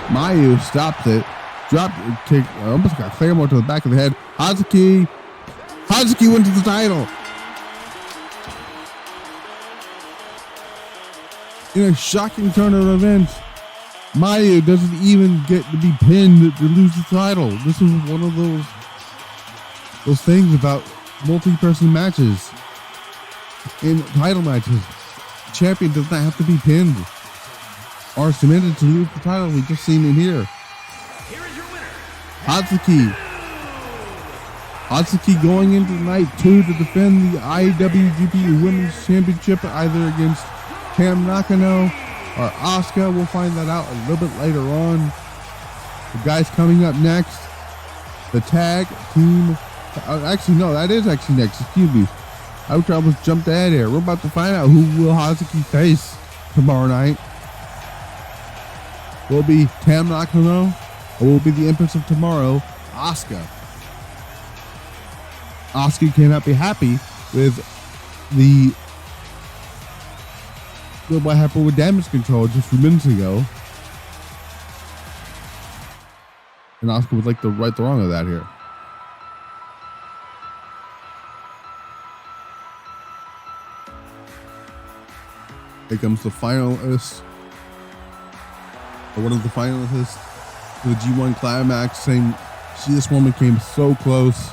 Mayu stopped it. Dropped it. Kick, almost got Claymore to the back of the head. Hazuki went to the title. In a shocking turn of events, Mayu doesn't even get to be pinned to lose the title. This is one of those things about multi-person matches. In title matches, the champion does not have to be pinned or submitted to lose the title. We've just seen it here. Here is your winner, Hazuki. Hazuki going into night 2 to defend the IWGP Women's Championship either against Tam Nakano or Asuka. We'll find that out a little bit later on. The guys coming up next, the tag team. Actually, no, that is actually next. Excuse me. I almost jumped ahead here. We're about to find out who will Hazuki face tomorrow night. Will it be Tam Nakano or will it be the Empress of Tomorrow, Asuka? Asuka cannot be happy with what happened with Damage Control just a few minutes ago. And Asuka would like to right the wrong of that here. Here comes the finalist, or one of the finalists for the G1 Climax, saying this woman came so close.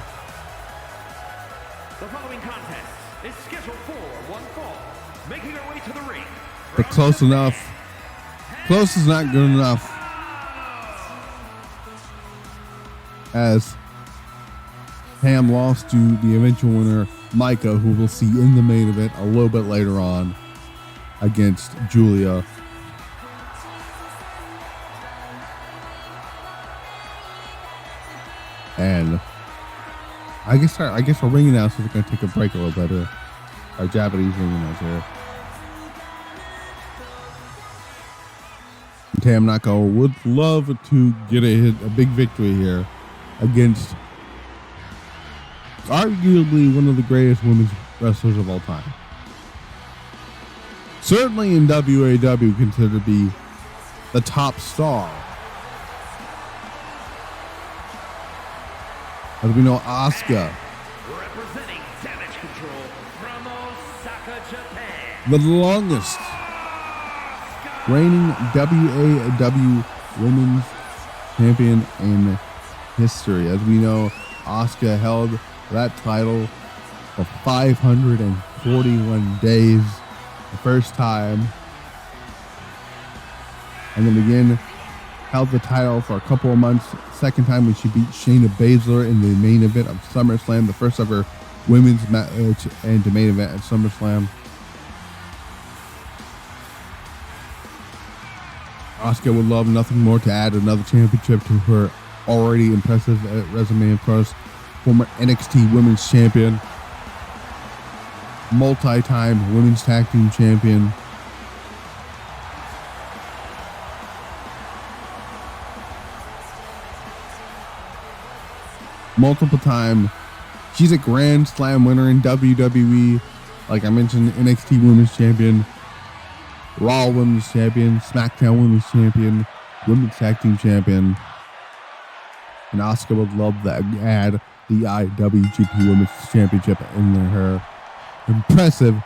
the following contest is scheduled for one fall. Making her way to the ring. But close enough. Close is not good enough. As Tam lost to the eventual winner, Maika, who we'll see in the main event a little bit later on against Giulia. And I guess our ring announcers are going to take a break a little bit here. Our Japanese ring announcer here. Tam Nakano would love to get a big victory here against arguably one of the greatest women's wrestlers of all time. Certainly in WAW considered to be the top star. As we know, Asuka, Representing Damage Control from Osaka, Japan. the longest reigning WAW Women's Champion in history. As we know, Asuka held that title for 541 days the first time. And then again, held the title for a couple of months. Second time when she beat Shayna Baszler in the main event of SummerSlam, the first ever women's match and the main event at SummerSlam. Asuka would love nothing more to add another championship to her already impressive resume. Of course, former NXT Women's Champion, multi-time Women's Tag Team Champion. Multiple time. She's a Grand Slam winner in WWE. Like I mentioned, NXT Women's Champion, Raw Women's Champion, SmackDown Women's Champion, Women's Tag Team Champion. And Asuka would love to add the IWGP Women's Championship in her impressive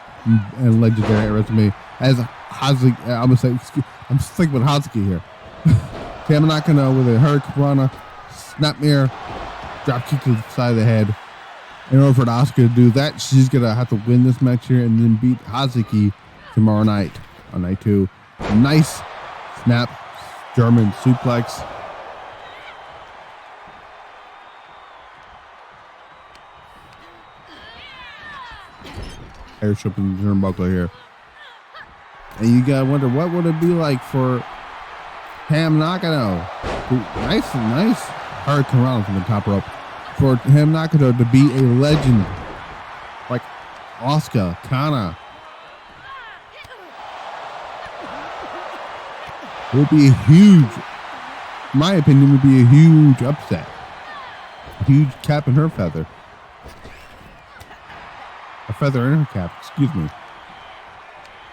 and legendary resume. As Hazuki, I'm thinking about Hazuki here. Tam Nakano with a Hurricanrana, Snapmare, drop kick to the side of the head. In order for Asuka to do that, she's going to have to win this match here and then beat Hazuki tomorrow night on night 2. Nice snap, German suplex. Airship in the turnbuckle here. And you got to wonder, what would it be like for Tam Nakano? Nice Hurricane Rana from the top rope. For Tam Nakano to be a legend like Asuka, Kana. It would be a huge, in my opinion, would be a huge upset. A huge cap in her feather. A feather in her cap, excuse me.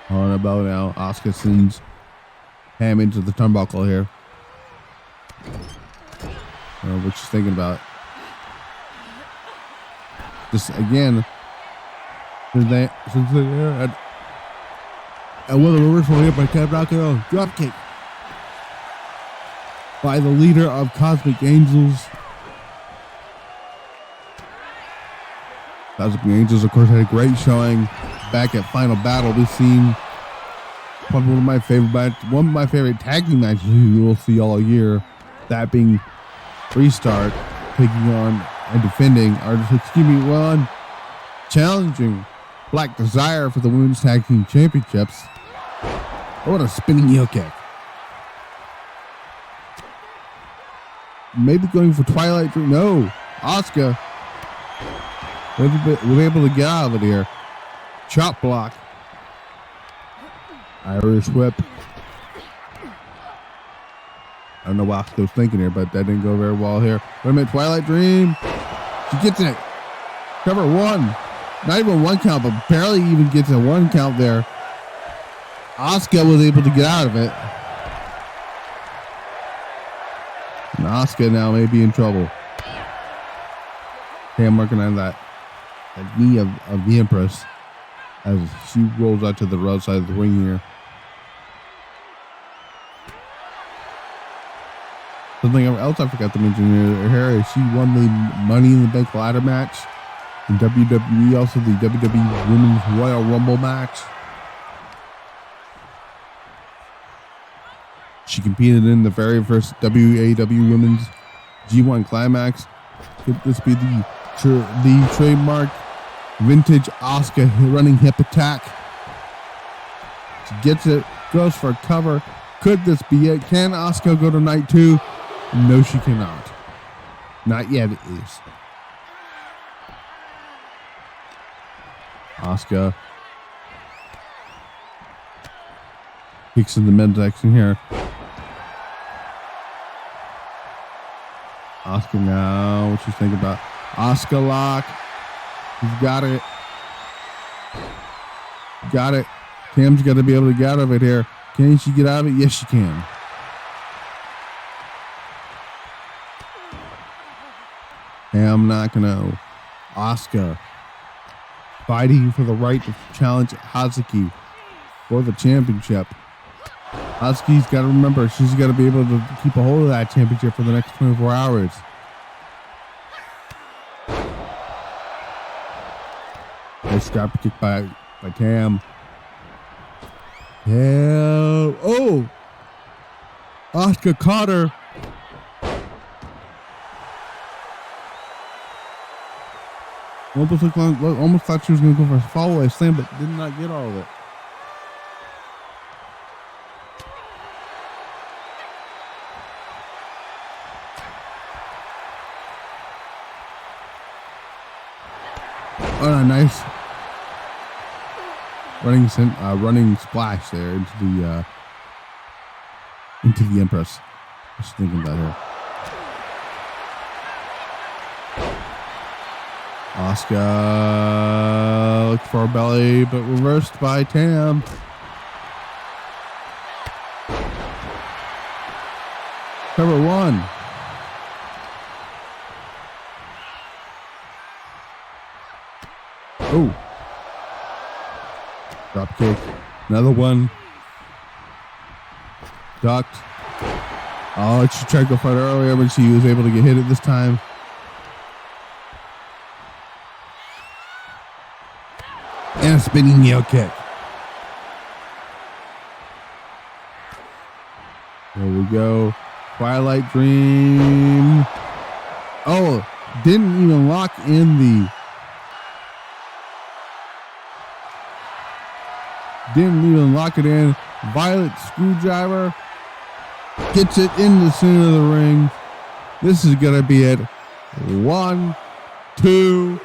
On about now, Asuka sends Tam into the turnbuckle here. What she's thinking about. Just again, since they had one of the reversal here by Tam Nakano, dropkick by the leader of Cosmic Angels. Cosmic Angels, of course, had a great showing back at Final Battle. We've seen one of my favorite tag team matches you will see all year. That being Restart taking on and defending, challenging Black Desire for the Women's Tag Team Championships. Oh, what a spinning heel kick. Maybe going for Twilight Dream. No, Asuka was able to get out of it here. Chop block. Irish whip. I don't know what Asuka was thinking here, but that didn't go very well here. Wait a minute, Twilight Dream. She gets it. Cover one. Not even one count, but barely even gets a one count there. Asuka was able to get out of it. And Asuka now may be in trouble. Tam working on that knee of the Empress as she rolls out to the right side of the ring here. Something else I forgot to mention here is she won the Money in the Bank ladder match in WWE, also the WWE Women's Royal Rumble match. She competed in the very first WAW Women's G1 Climax. Could this be the trademark vintage Asuka running hip attack? She gets it, goes for a cover. Could this be it? Can Asuka go to night 2? No, she cannot. Not yet, at least. Asuka kicks in the midsection here. Asuka now, what she's thinking about. Asuka lock. She's got it. Got it. Tam's got to be able to get out of it here. Can she get out of it? Yes, she can. Tam Nakano. Asuka fighting for the right to challenge Hazuki for the championship. Hazuki's got to remember, she's got to be able to keep a hold of that championship for the next 24 hours. Nice drop kick by Tam. Yeah. Oh! Asuka caught her. Almost thought she was going to go for a follow-away slam, but did not get all of it. Oh, a nice running splash there into the Empress. Just thinking about her. Asuka looked for a belly, but reversed by Tam. Cover one. Oh. Drop kick. Another one. Ducked. Oh, she tried to go for it earlier, but she was able to get hit at this time. And a spinning heel kick. There we go. Twilight Dream. Oh, didn't even lock in the... Didn't even lock it in. Violet Screwdriver. Gets it in the center of the ring. This is going to be it. 1, 2.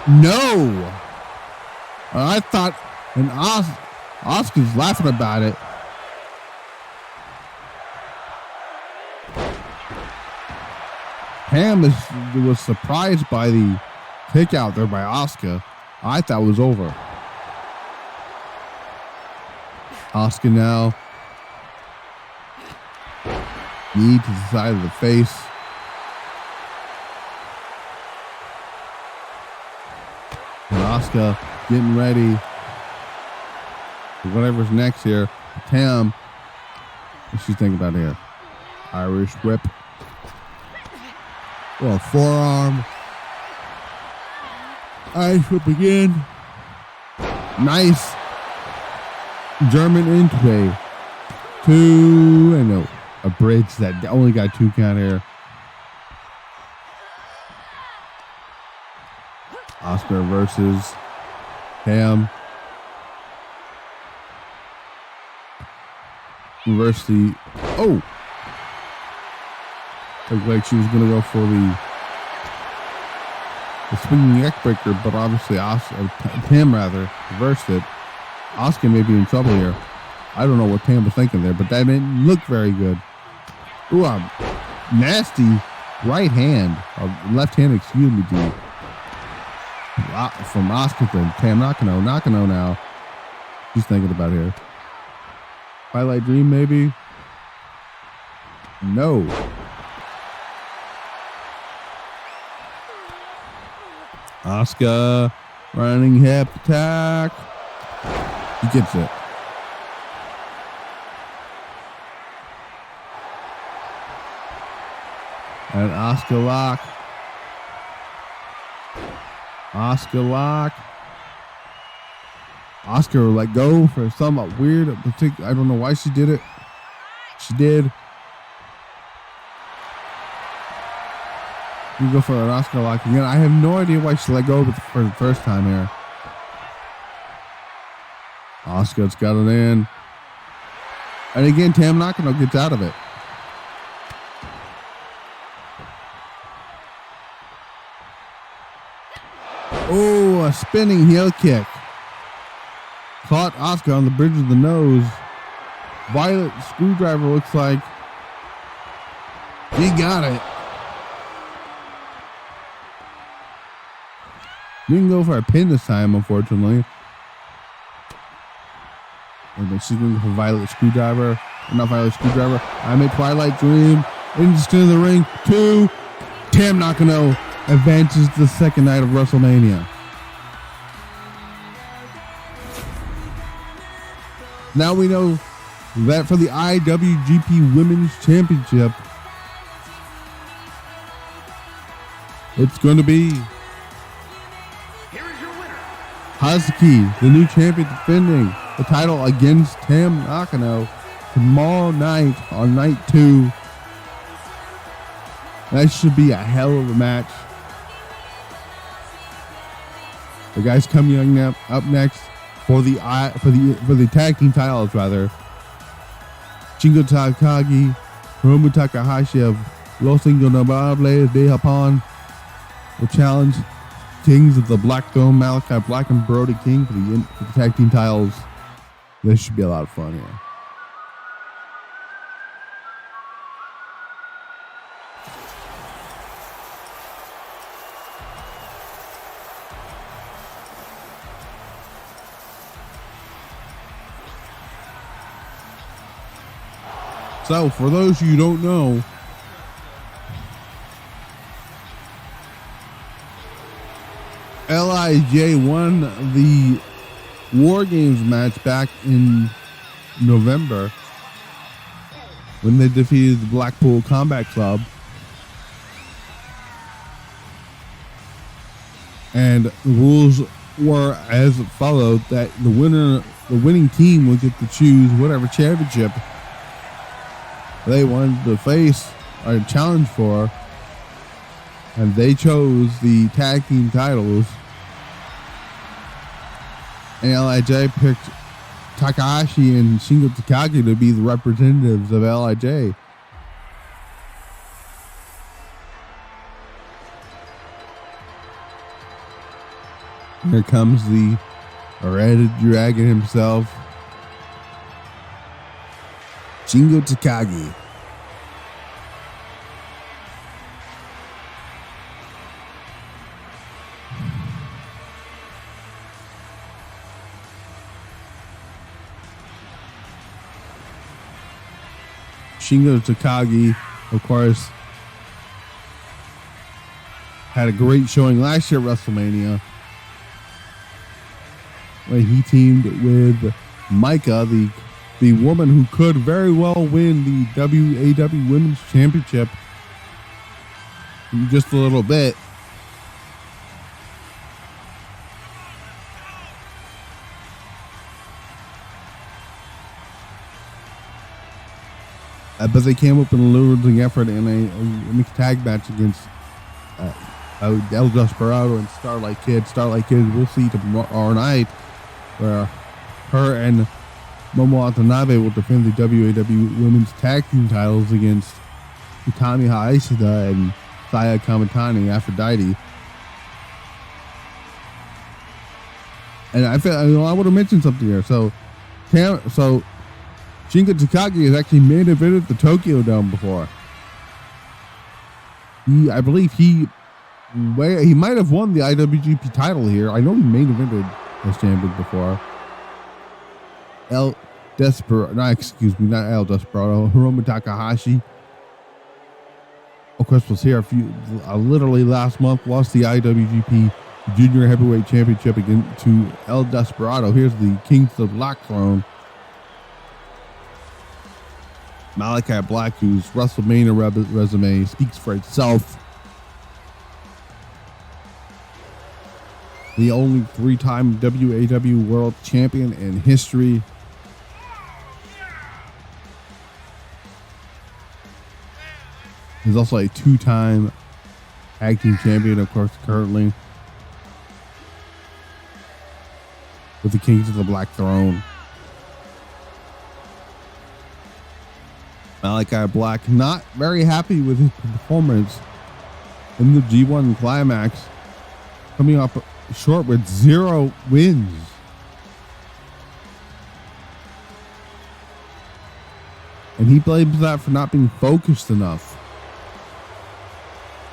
No! I thought, and Asuka's laughing about it. Tam was surprised by the kick out there by Asuka. I thought it was over. Asuka now. Knee to the side of the face. And Asuka getting ready for whatever's next here. Tam, what's she thinking about here? Irish whip. Well, forearm. Irish whip again. Nice. German into a a bridge that only got 2 count here. Asuka versus Tam. Reverse the. Oh! Looked like she was going to go for the spinning neck breaker, but obviously Tam reversed it. Asuka may be in trouble here. I don't know what Tam was thinking there, but that didn't look very good. Ooh, a nasty right hand, left hand, excuse me, dude. From Asuka to Tam Nakano. Nakano now. She's thinking about here. Twilight Dream, maybe? No. Asuka running hip attack. He gets it. And Asuka lock. Asuka lock. Asuka let go for some weird particular. I don't know why she did it. She did. You go for an Asuka lock again. I have no idea why she let go for the first time here. Asuka's got it in. And again, Tam Nakano gets out of it. Oh, a spinning heel kick. Caught Asuka on the bridge of the nose. Violet screwdriver looks like. He got it. Didn't go for a pin this time, unfortunately. And then she's going for Violet Screwdriver. Not Violet Screwdriver. I'm a Twilight Dream. Into the ring. 2. Tam Nakano advances the second night of WrestleMania. Now we know that for the IWGP Women's Championship, it's going to be Hazuki, the new champion, defending the title against Tam Nakano tomorrow night on night 2. That should be a hell of a match. The guys coming up next for the tag team titles, rather. Shingo Takagi, Hiromu Takahashi of Los Ingobernables de Japon will challenge Kings of the Black Dome, Malakai Black and Brody King for the tag team titles. This should be a lot of fun here. So, for those of you who don't know, LIJ won the War Games match back in November when they defeated the Blackpool Combat Club. And the rules were as followed: that the winning team would get to choose whatever championship they wanted to face or challenge for, and they chose the tag team titles. And LIJ picked Takahashi and Shingo Takagi to be the representatives of LIJ. Here comes the Red Dragon himself, Shingo Takagi. Shingo Takagi, of course, had a great showing last year at WrestleMania when he teamed with Maika, the woman who could very well win the WAW Women's Championship in just a little bit. But they came up in a losing effort in a mixed tag match against El Desperado and Starlight Kid. Starlight Kid, we'll see tomorrow night, where her and Momo Watanabe will defend the WAW Women's Tag Team titles against Utami Haishida and Saya Kamitani, Aphrodite. And I would have mentioned something here. So Shingo Takagi has actually main evented the Tokyo Dome before. I believe he might have won the IWGP title here. I know he main evented as champion before. Not El Desperado. Hiromu Takahashi, of course, was here literally last month. Lost the IWGP Junior Heavyweight Championship to El Desperado. Here's the Kings of the Black Throne. Malakai Black, whose WrestleMania resume speaks for itself. The only 3-time WAW World Champion in history. He's also a 2-time Tag Team Champion, of course, currently with the Kings of the Black Throne. Malakai Black not very happy with his performance in the G1 Climax, coming up short with 0 wins. And he blames that for not being focused enough.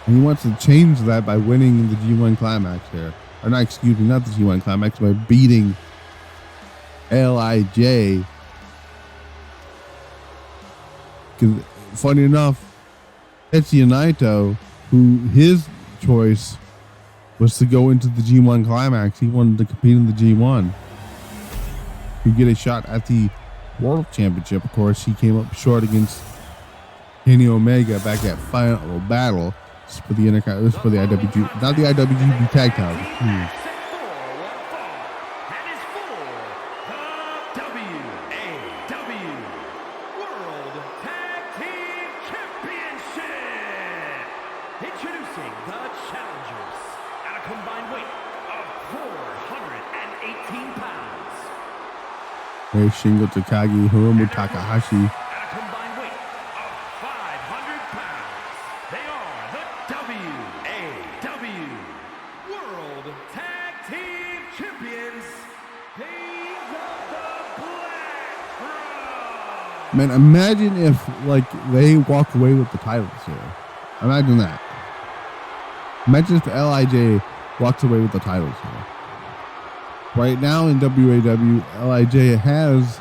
And he wants to change that by winning the G1 Climax here. Or not the G1 Climax, by beating LIJ. Because, funny enough, Tetsuya Naito, who his choice was to go into the G1 Climax, he wanted to compete in the G1 to get a shot at the World Championship. Of course, he came up short against Kenny Omega back at Final Battle. This is for the IWGP, not the IWGP Tag Title. There's Shingo Takagi, Hiromu Takahashi. At a combined weight of 500 pounds, they are the WAW World Tag Team Champions, Kings of the Black Throne. Man, imagine if they walk away with the titles here. Imagine that. Imagine if LIJ walks away with the titles here. Right now in WAW, LIJ has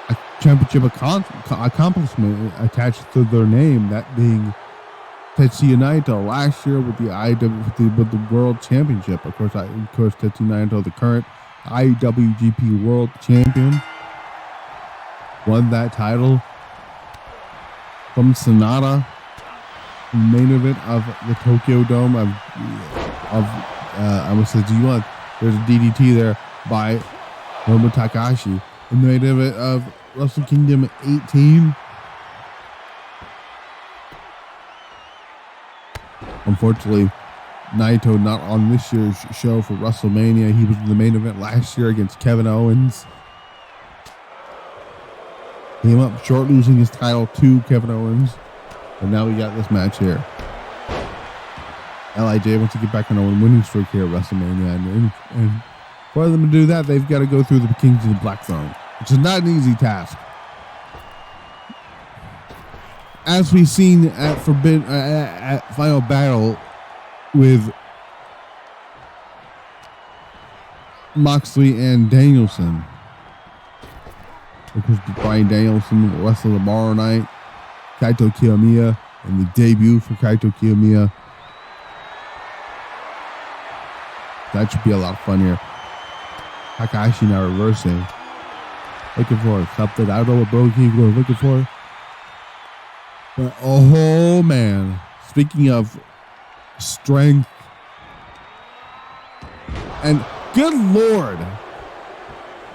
a championship accomplishment attached to their name, that being Tetsuya Naito last year with the World Championship. Of course, Tetsuya Naito, the current IWGP World Champion, won that title from Sonata in the main event of the Tokyo Dome I would say G1. There's a DDT there by Hiromu Takahashi in the main event of Wrestle Kingdom 18. Unfortunately, Naito not on this year's show for WrestleMania. He was in the main event last year against Kevin Owens. Came up short, losing his title to Kevin Owens. And now we got this match here. LIJ wants to get back on a winning streak here at WrestleMania. And for them to do that, they've got to go through the Kings of the Black Throne, which is not an easy task. As we've seen at Final Battle with Moxley and Danielson, Of course, Bryan Danielson will wrestle tomorrow night. Kaito Kiyomiya and the debut for Kaito Kiyomiya. That should be a lot of fun here. Takahashi now reversing. Looking for something. I don't know what Brody was looking for. But oh man. Speaking of strength. And good lord.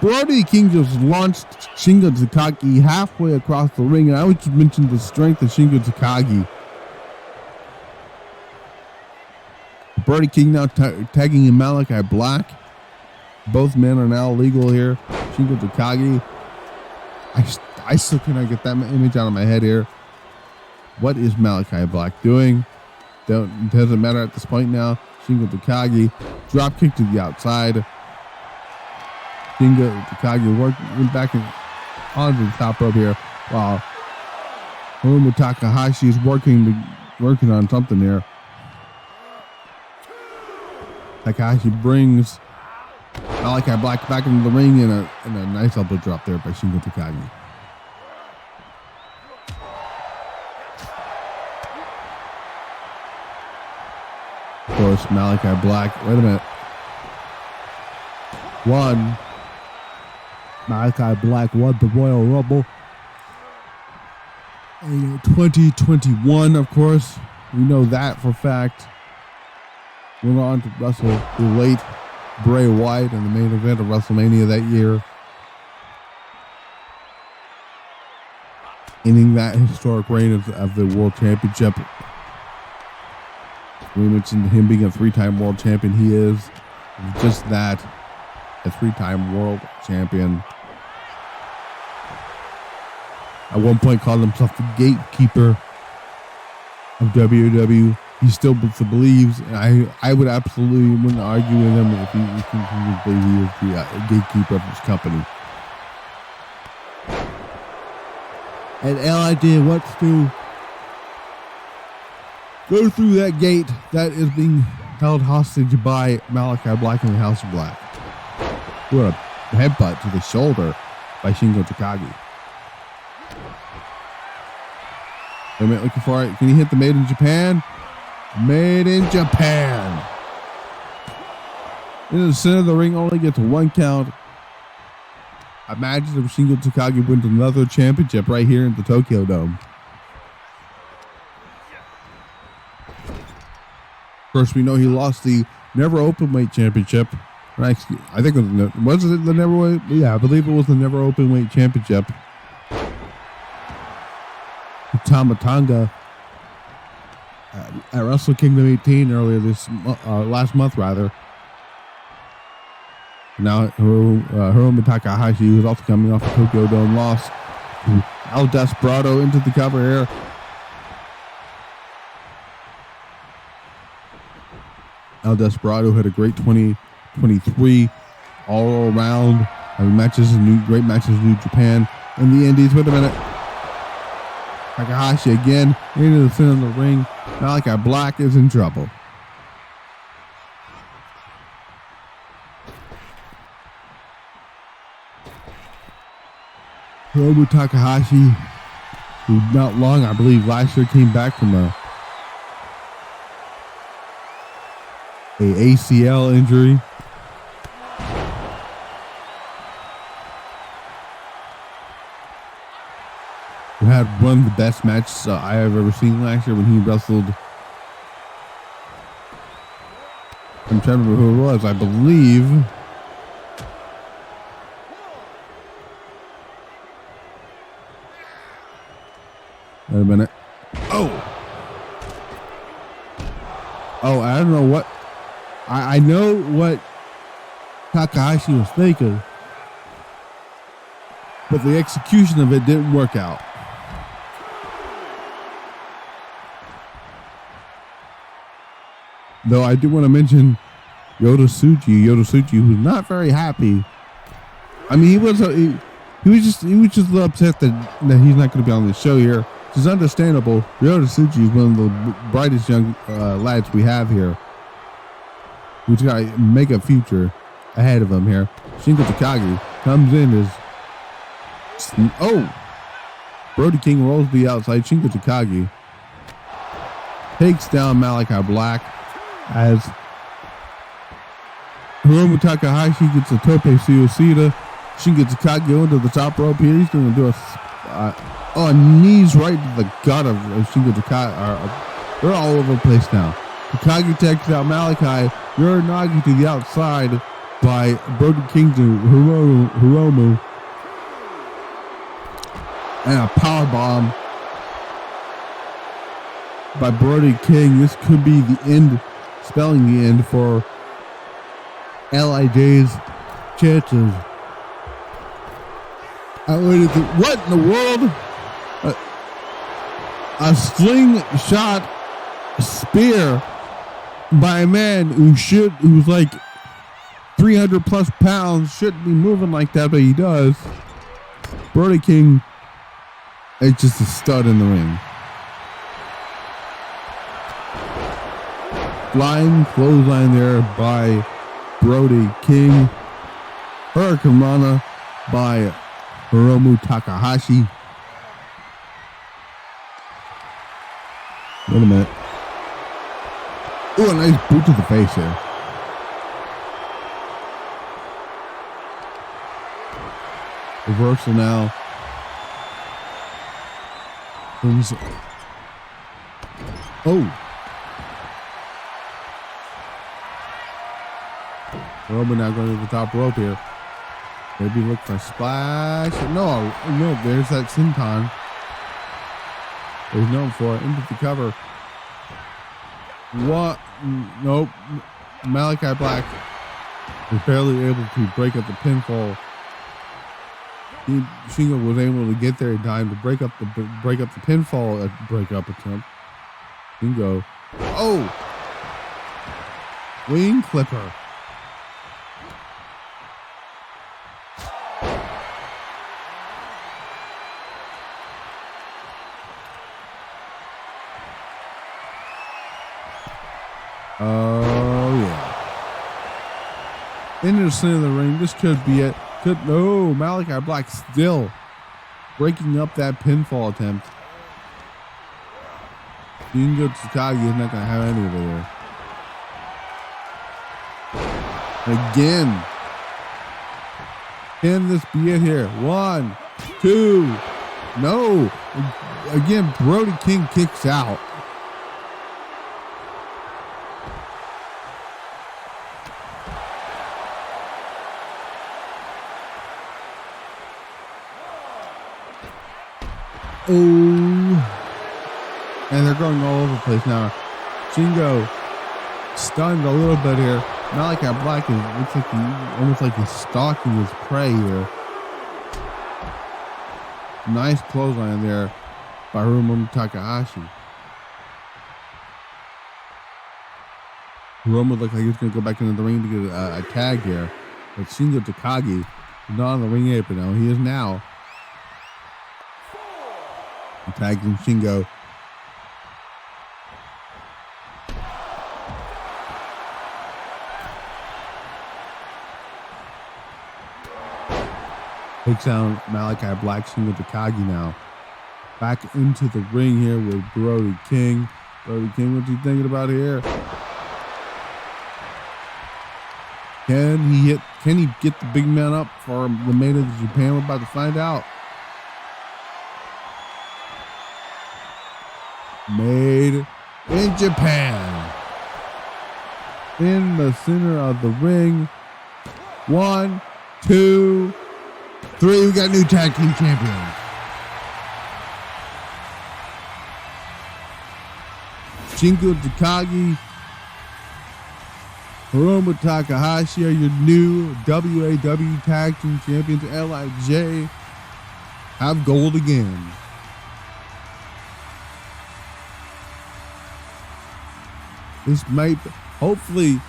Brody King just launched Shingo Takagi halfway across the ring. And I would just mention the strength of Shingo Takagi. Brody King now tagging in Malakai Black. Both men are now legal here. Shingo Takagi. I still cannot get that image out of my head here. What is Malakai Black doing? Doesn't matter at this point now. Shingo Takagi. Drop kick to the outside. Shingo Takagi went back onto the top rope here. While Hiromu Takahashi is working on something here. Takahashi brings Malakai Black back into the ring and a nice elbow drop there by Shingo Takagi. Of course, Malakai Black. Wait a minute. Malakai Black won the Royal Rumble in 2021, of course. We know that for a fact. Went on to wrestle the late Bray Wyatt in the main event of WrestleMania that year. Ending that historic reign of the World Championship. We mentioned him being a 3-time world champion. He is just that, a 3-time world champion. At one point called himself the gatekeeper of WWE. He still believes, and I would absolutely wouldn't argue with him if he would believe he was the gatekeeper of his company. And LIJ wants to go through that gate that is being held hostage by Malakai Black and the House of Black. What a headbutt to the shoulder by Shingo Takagi. Wait a minute, looking for it. Can he hit the Made in Japan? Made in Japan. In the center of the ring, only gets 1 count. Imagine if Shingo Takagi wins another championship right here in the Tokyo Dome. Of course, we know he lost the Never Openweight Championship. I think was it the Never? Yeah, I believe it was the Never Openweight Championship. Tama Tonga at Wrestle Kingdom 18 earlier last month rather. Now Hiromu Takahashi, who's also coming off a Tokyo Dome loss. El Desperado into the cover here. El Desperado had a great 2023 all around. Great matches in New Japan and the Indies. Wait a minute. Takahashi again into the center of the ring. Malakai Black is in trouble. Hiromu Takahashi, who not long, I believe last year came back from a ACL injury. Who had one of the best matches I have ever seen last year when he wrestled. I'm trying to remember who it was. I believe. Wait a minute. Oh, I don't know what. I know what Takahashi was thinking, but the execution of it didn't work out. Though I do want to mention Yodosuchi, who's not very happy. I mean, he was just a little upset that he's not going to be on this show here, which is understandable. Yodosuchi is one of the brightest young lads we have here, who's got a mega future ahead of him here. Shingo Takagi comes in as Oh! Brody King rolls to the outside. Shingo Takagi takes down Malakai Black as Hiromu Takahashi gets a tope suicida. Shingo Takagi going to the top rope here. He's going to do a knees right to the gut of Shingo Takagi. They're all over the place now. Takagi takes out Malakai. Uranagi to the outside by Brody King to Hiromu. And a power bomb by Brody King. This could be the end, spelling the end for LIJ's chances. What in the world? A slingshot spear by a man who's like 300 plus pounds, shouldn't be moving like that, but he does. Brody King is just a stud in the ring. Flying clothesline there by Brody King. Hurricane Rana by Hiromu Takahashi. Wait a minute. Ooh, a nice boot to the face here. Reversal now. Oh. Hiromu now going to the top rope here. Maybe look for a splash. No, there's that senton. He's known for it. Into the cover. What? Nope. Malakai Black was barely able to break up the pinfall. Shingo was able to get there in time to break up the pinfall breakup attempt. Shingo. Oh! Wing clipper. Oh yeah. Into the center of the ring. This could be it. No, Malakai Black still breaking up that pinfall attempt. Shingo Takagi is not going to have any of it there. Again. Can this be it here? 1, 2. No. Again, Brody King kicks out. Oh, and they're going all over the place now. Shingo stunned a little bit here. Malakai Black looks like almost like he's stalking his prey here. Nice clothesline there by Hiromu Takahashi. Hiromu looked like he's going to go back into the ring to get a tag here. But Shingo Takagi is not on the ring apron now. He is now. Tagging Shingo. Takes down Malakai Black. Shingo Takagi now. Back into the ring here with Brody King. Brody King, what's he thinking about here? Can he get the big man up for the Made in Japan? We're about to find out. Made in Japan. In the center of the ring. 1, 2, 3. We got new tag team champions. Shingo Takagi, Hiromu Takahashi are your new WAW Tag Team Champions. LIJ have gold again. This might, hopefully,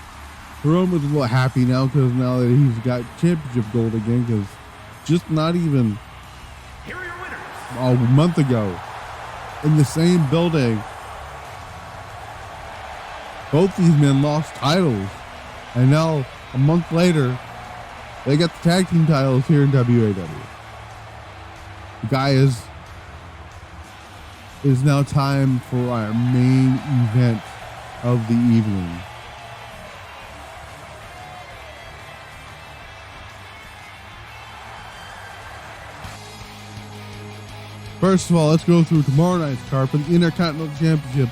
Hiromu's a little happy now because now that he's got championship gold again, because just not even a month ago in the same building, both these men lost titles, and now a month later, they got the tag team titles here in WAW. Guys, it is now time for our main event of the evening. First of all, let's go through tomorrow night's card for the Intercontinental Championship.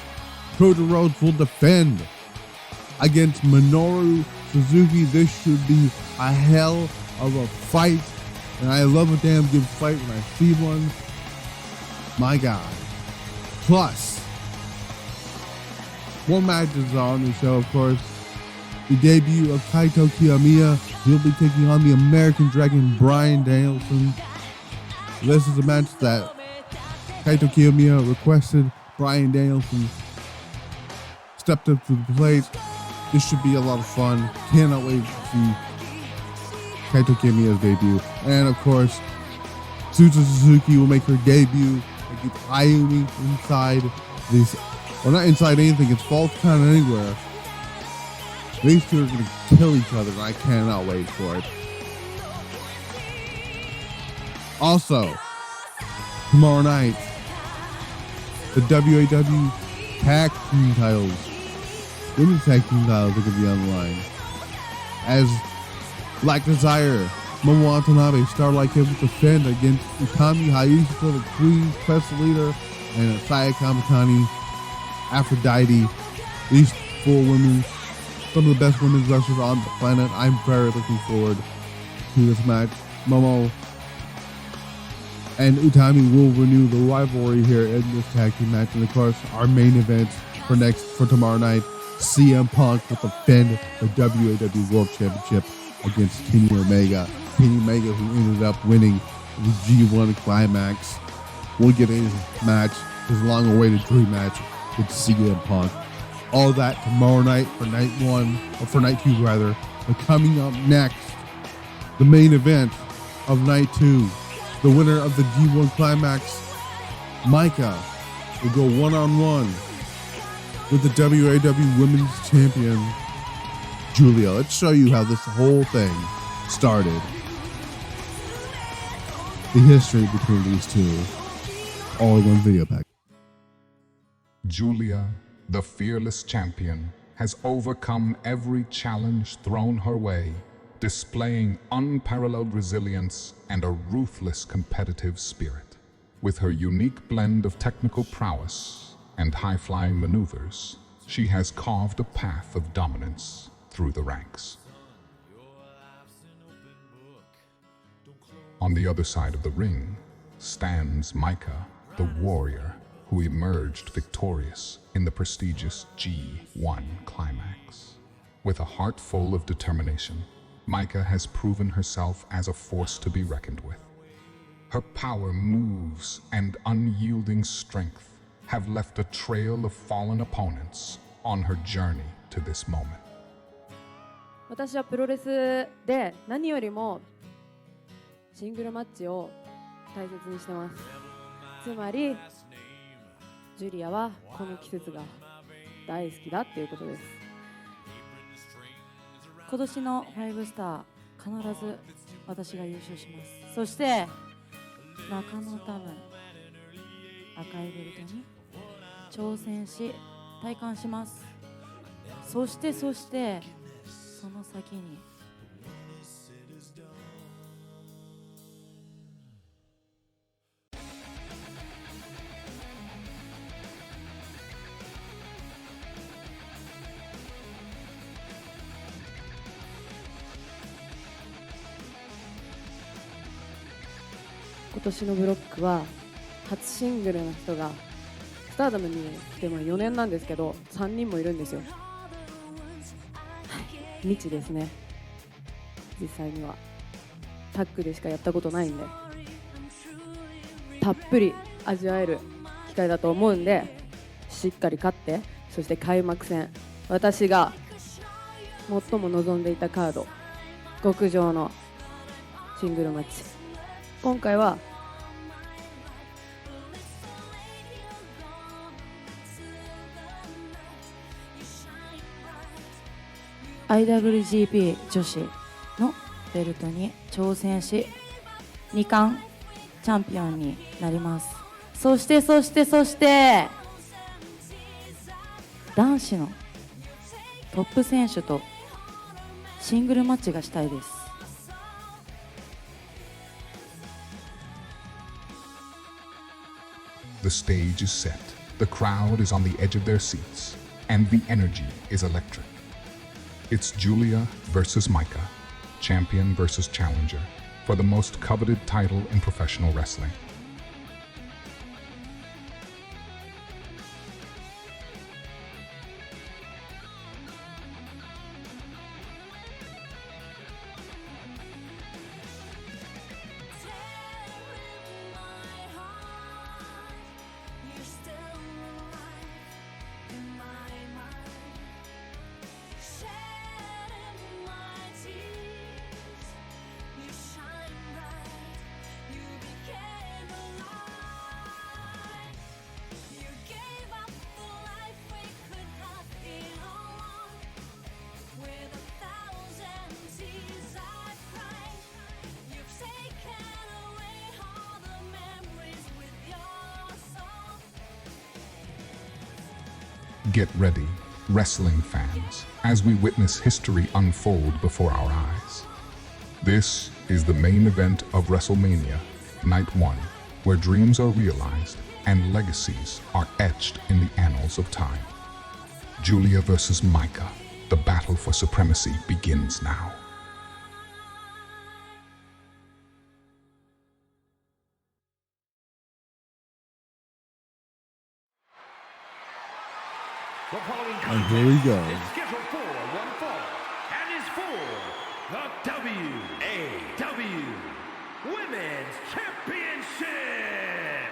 Cody Rhodes will defend against Minoru Suzuki. This should be a hell of a fight, and I love a damn good fight when I see one. My God. Plus, more matches on the show, of course. The debut of Kaito Kiyomiya. He'll be taking on the American Dragon Bryan Danielson. This is a match that Kaito Kiyomiya requested. Bryan Danielson stepped up to the plate. This should be a lot of fun. Cannot wait to see Kaito Kiyomiya's debut. And of course, Suzuki will make her debut against Ayumi inside this, well, not inside anything, it's false count anywhere. These two are going to kill each other, and I cannot wait for it. Also, tomorrow night, the WAW Tag Team titles, women's tag team titles are going to be on the line. As Black Desire, Momo Watanabe, Starlight Kid will defend against Utami Hayushika, the Queen's Quest leader, and Saya Kamatani, Aphrodite. These four women, some of the best women's wrestlers on the planet. I'm very looking forward to this match. Momo and Utami will renew the rivalry here in this tag team match. And of course, our main event for tomorrow night, CM Punk will defend the WAW World Championship against Kenny Omega. Kenny Omega, who ended up winning the G1 Climax, will get a match, his long-awaited dream match with CM Punk. All that tomorrow night for night one, or for night two rather. But coming up next, the main event of night two, the winner of the G1 Climax, Maika, will go one-on-one with the WAW Women's Champion, Giulia. Let's show you how this whole thing started. The history between these two, all in one video pack. Giulia, the fearless champion, has overcome every challenge thrown her way, displaying unparalleled resilience and a ruthless competitive spirit. With her unique blend of technical prowess and high-flying maneuvers, she has carved a path of dominance through the ranks. On the other side of the ring stands Maika, the warrior who emerged victorious in the prestigious G1 Climax. With a heart full of determination, Maika has proven herself as a force to be reckoned with. Her power, moves, and unyielding strength have left a trail of fallen opponents on her journey to this moment. 私はプロレスで何よりもシングルマッチを大切にしてます。つまりジュリアはこの季節が大好きだっていうことです。今年の5スター必ず私が優勝します。そして中野タム赤いベルトに挑戦し体感します。そしてその先に今年のブロックは初シングルの人がスターダムに来ても4年なんですけど3人もいるんですよ。未知ですね。実際にはタッグでしかやったことないんでたっぷり味わえる機会だと思うんでしっかり勝って、そして開幕戦私が最も望んでいたカード極上のシングルマッチ、今回はIWGP 女子のベルトに挑戦し2冠チチャンピオンになります。そして男子のトップ選手とシングルマッチがしたいです。The stage is set, the crowd is on the edge of their seats, and the energy is electric. It's Giulia versus Maika, champion versus challenger, for the most coveted title in professional wrestling. Get ready, wrestling fans, as we witness history unfold before our eyes. This is the main event of WrestleMania, Night 1, where dreams are realized and legacies are etched in the annals of time. Giulia versus Maika, the battle for supremacy begins now. The following And here we go. is scheduled for one fall and is for the WAW Women's Championship.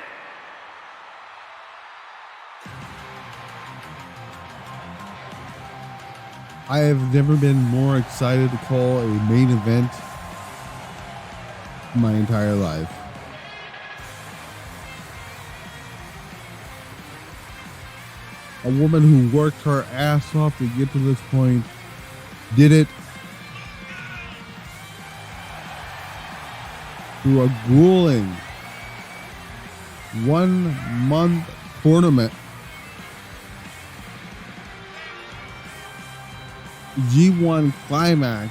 I have never been more excited to call a main event in my entire life. A woman who worked her ass off to get to this point did it through a grueling 1-month tournament. G1 Climax.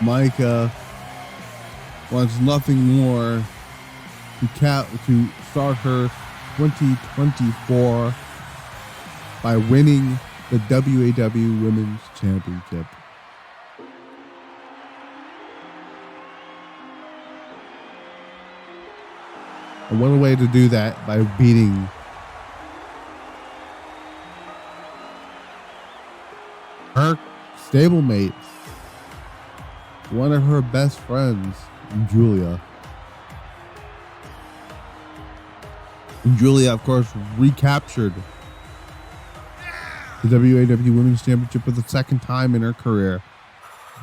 Maika wants nothing more to start her 2024 by winning the WAW Women's Championship. And what a way to do that, by beating her stablemate, one of her best friends, Giulia. And Giulia, of course, recaptured the WAW Women's Championship for the second time in her career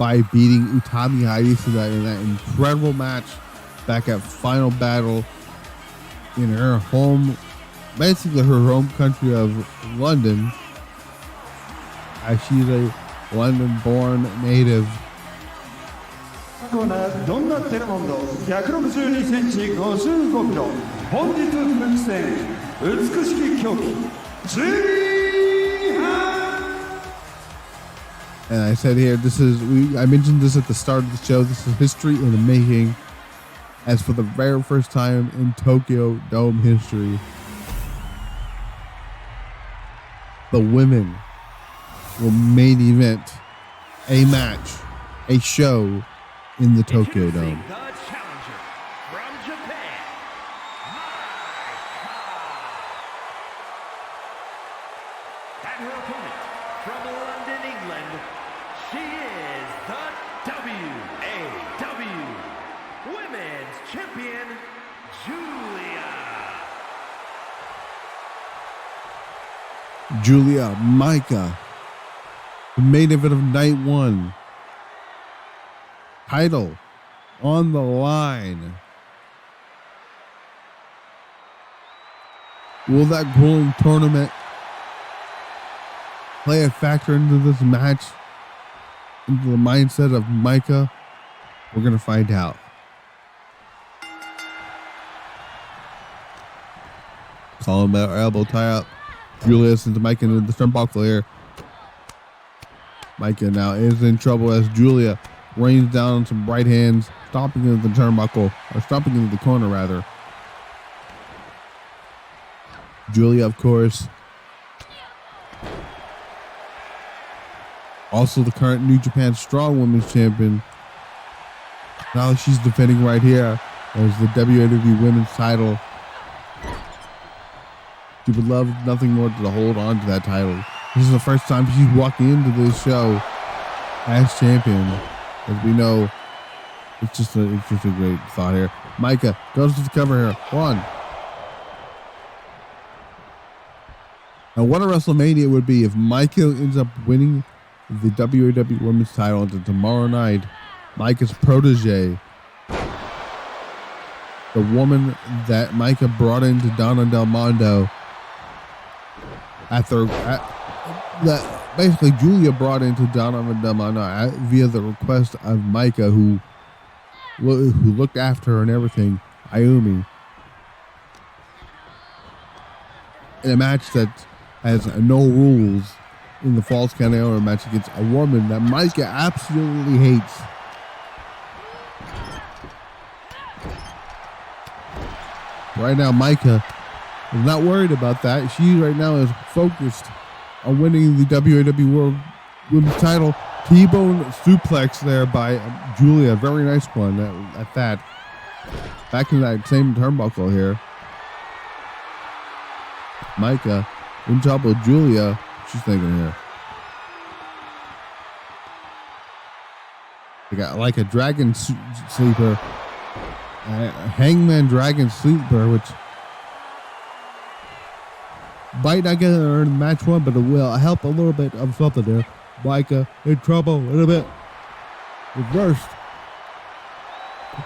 by beating Utami Hayashida in that incredible match back at Final Battle in her home, basically her home country of London, as she's a London-born native. コーナーどんなテレモンド162センチ55キロ本日復帰戦美しき狂気ジュリア And I said here, I mentioned this at the start of the show, this is history in the making, as for the very first time in Tokyo Dome history, the women will main event a match, a show in the Tokyo Dome. The challenger from Japan, Maika. And her opponent from London, England, she is the WAW Women's Champion, Giulia, Maika, the main event of night 1. Title on the line. Will that grueling tournament play a factor into this match, into the mindset of Maika? We're going to find out. Calling about elbow tie up. Giulia sends Maika into the turnbuckle here. Maika now is in trouble as Giulia rains down on some right hands, stomping into the turnbuckle, or stomping into the corner rather. Giulia, of course, also the current New Japan Strong Women's Champion. Now she's defending right here as the WWE Women's title. She would love nothing more to hold on to that title. This is the first time she's walking into this show as champion. As we know, it's just a great thought here. Maika goes to the cover here. One. Now, what a WrestleMania it would be if Maika ends up winning the WWE Women's title until tomorrow night. Maika's protege, the woman that Maika brought into Donna Del Mondo that basically Giulia brought into Donna Del Mondo via the request of Maika, who looked after her and everything, Ayumi, in a match that has no rules in the Falls Count Anywhere match against a woman that Maika absolutely hates. Right now, Maika is not worried about that. She right now is focused on winning the WWE World Women's title. T-bone suplex there by Giulia. Very nice one at that. Back in that same turnbuckle here. Maika in trouble. Giulia, she's thinking here. They got like a dragon sleeper. Hangman Dragon Sleeper, which might not get her in match one, but it will help a little bit of something there. Maika in trouble a little bit. Reversed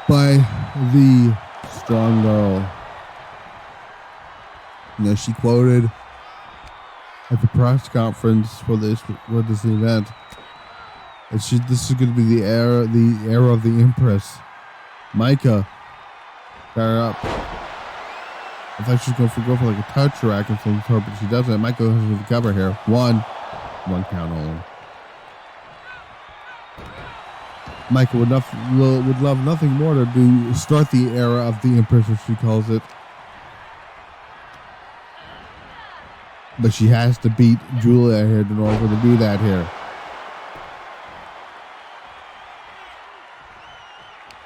by the strong girl. You know, she quoted at the press conference for this event that this is going to be the era of the Empress. Maika got her up. I thought she was going to go for like a touch rack and some sort, but she doesn't. Maika goes to the cover here. One count only. Maika would love nothing more to start the era of the Empress, as she calls it. But she has to beat Giulia here in order to do that here.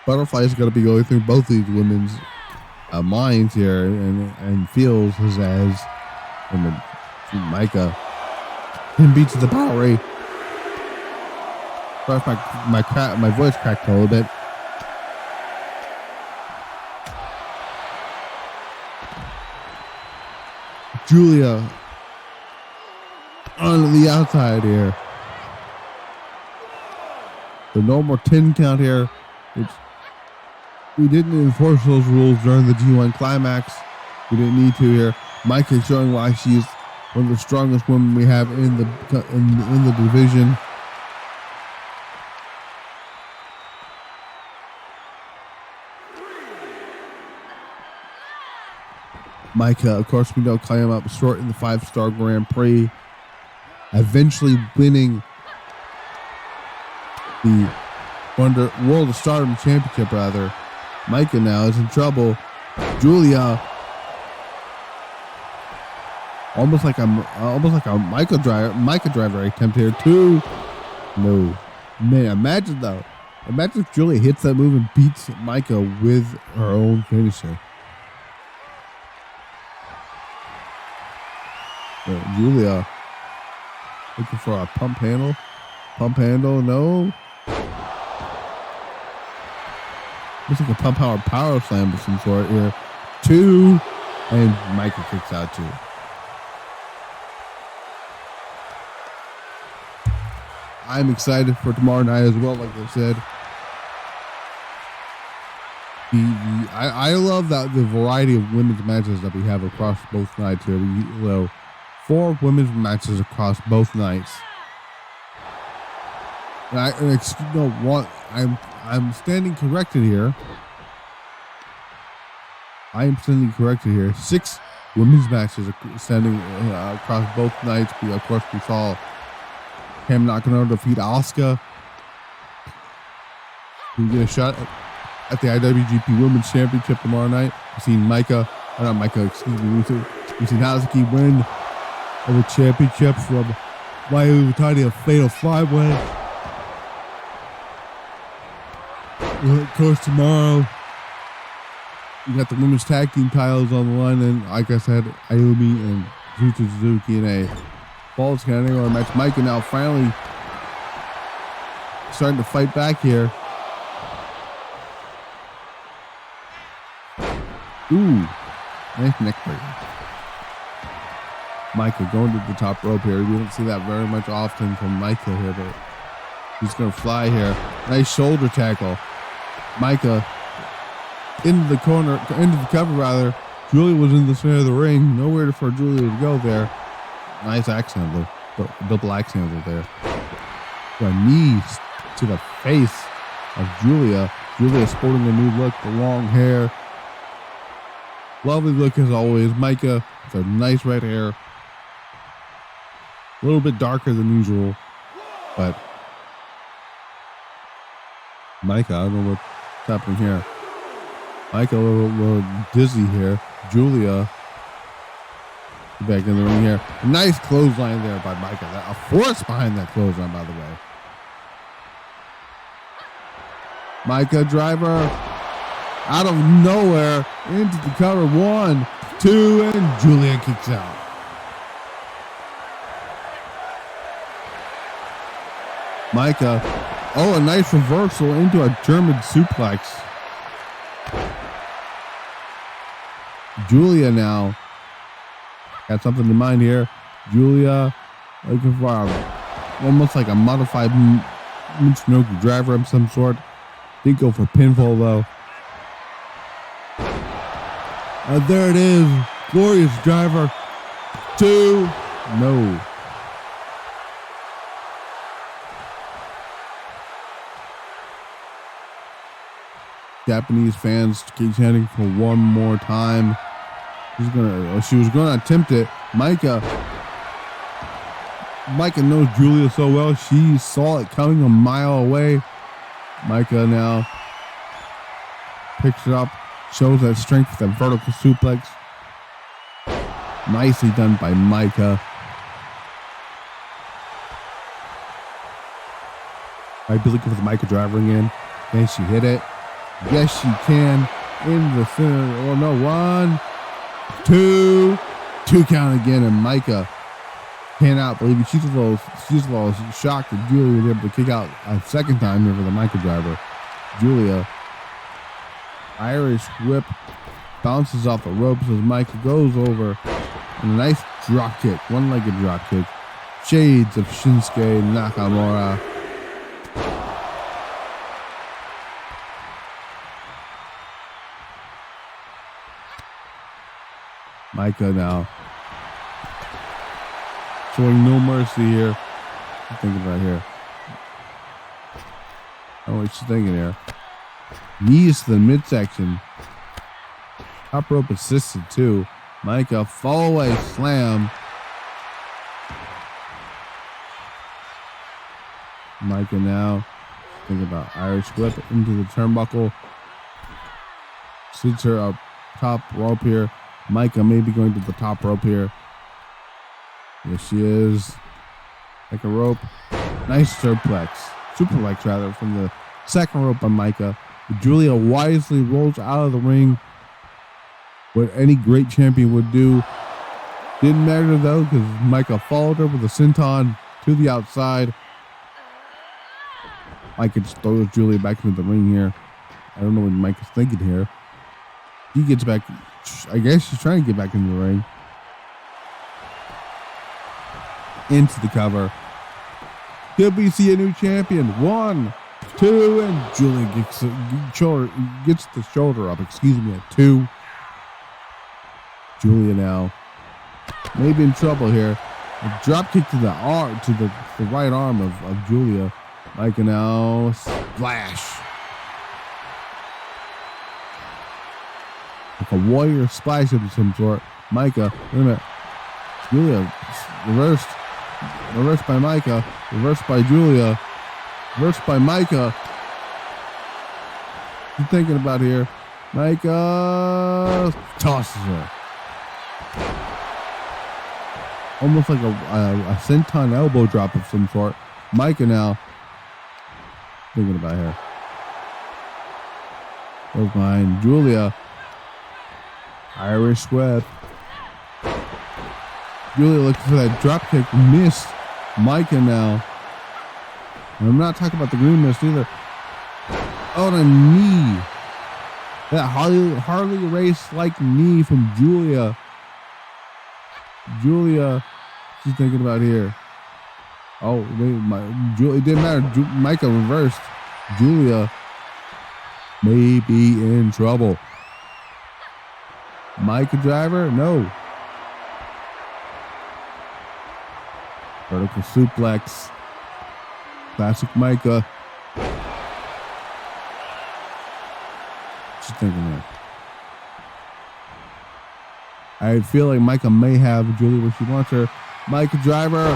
Butterfly is going to be going through both these women's minds here and feels as Maika beats the Bowery. Sorry if my voice cracked a little bit. Giulia on the outside here. The no more 10 count here, which we didn't enforce those rules during the G1 climax. We didn't need to here. Maika showing why she's one of the strongest women we have in the division. Maika, of course, we know, came up short in the 5-star Grand Prix, eventually winning the World of Stardom Championship, rather. Maika now is in trouble. Giulia, almost like a Maika driver attempt here too. No, man, imagine if Giulia hits that move and beats Maika with her own finisher. Giulia looking for a pump handle. No. Looks like a pump power slam of some sort here. 2, and Maika kicks out 2. I'm excited for tomorrow night as well, like I said. I love that the variety of women's matches that we have across both nights here. 4 women's matches across both nights. I'm standing corrected here. I am standing corrected here. 6 women's matches standing across both nights. Of course, we saw Tam Nakano defeat Asuka. We get a shot at the IWGP Women's Championship tomorrow night. We've seen Maika, we've seen Hazuki win the championship from Mayu, Iwatani, a fatal 5-way. Of course, tomorrow you got the women's tag team titles on the line, and like I said, Ayumi and Suzuki in a Falls Count match. Maika now finally starting to fight back here. Ooh, nice neck breaker. Maika going to the top rope here. We don't see that very much often from Maika here, but he's going to fly here. Nice shoulder tackle. Maika into the corner, into the cover rather. Giulia was in the center of the ring. Nowhere for Giulia to go there. Nice axe handle. Double axe handle there. The knees to the face of Giulia. Giulia sporting a new look, the long hair. Lovely look as always. Maika with a nice red hair. A little bit darker than usual, but Maika, I don't know what's happening here. Maika a little dizzy here. Giulia back in the ring here. A nice clothesline there by Maika. A force behind that clothesline, by the way. Maika driver out of nowhere into the cover. 1, 2, and Giulia kicks out. Maika, oh, a nice reversal into a German suplex. Giulia now got something in mind here. Giulia looking for almost like a modified Minoru driver of some sort. Didn't go for pinfall though. There it is. Glorious driver. 2. No. Japanese fans keep chanting for one more time. She was gonna attempt it. Maika knows Giulia so well. She saw it coming a mile away. Maika now picks it up, shows that strength with a vertical suplex. Nicely done by Maika. I'd be looking for the Maika driver again. Can she hit it? Yes, she can. In the center. Oh no, 1, 2 count again, and Maika cannot believe it. She's a little shocked that Giulia was able to kick out a second time here for the Maika driver. Giulia, Irish whip, bounces off the ropes as Maika goes over, and a nice drop kick, one-legged drop kick. Shades of Shinsuke Nakamura. Maika now showing no mercy here. I'm thinking about here. I don't know what she's thinking here. Knees to the midsection. Top rope assisted too. Maika fall away slam. Maika now thinking about Irish whip into the turnbuckle. Sits her up top rope here. Maika may be going to the top rope here. Yes, she is. Like a rope. Nice superplex rather, from the second rope by Maika. Giulia wisely rolls out of the ring. What any great champion would do. Didn't matter though, because Maika followed her with a senton to the outside. Maika just throws Giulia back into the ring here. I don't know what Maika's thinking here. He gets back. I guess she's trying to get back into the ring. Into the cover. Could we see a new champion? 1, 2, and Giulia gets the shoulder up. Excuse me, at 2. Giulia now Maybe in trouble here. A drop kick to the arm, to the right arm of Giulia. Maika now splash. Like a warrior splash of some sort. Maika, wait a minute. Giulia reversed. Reversed by Maika. Reversed by Giulia. Reversed by Maika. What you thinking about here? Maika tosses her. Almost like a senton elbow drop of some sort. Maika now thinking about here. Goes behind Giulia. Irish whip. Giulia looking for that drop kick. Missed. Maika now. And I'm not talking about the green mist either. Oh, the knee. That Harley Race-like knee from Giulia. Giulia, she's thinking about here. Oh, wait, it didn't matter. Maika reversed. Giulia may be in trouble. Maika driver? No. Vertical suplex. Classic Maika. She's thinking there. I feel like Maika may have Giulia where she wants her. Maika driver.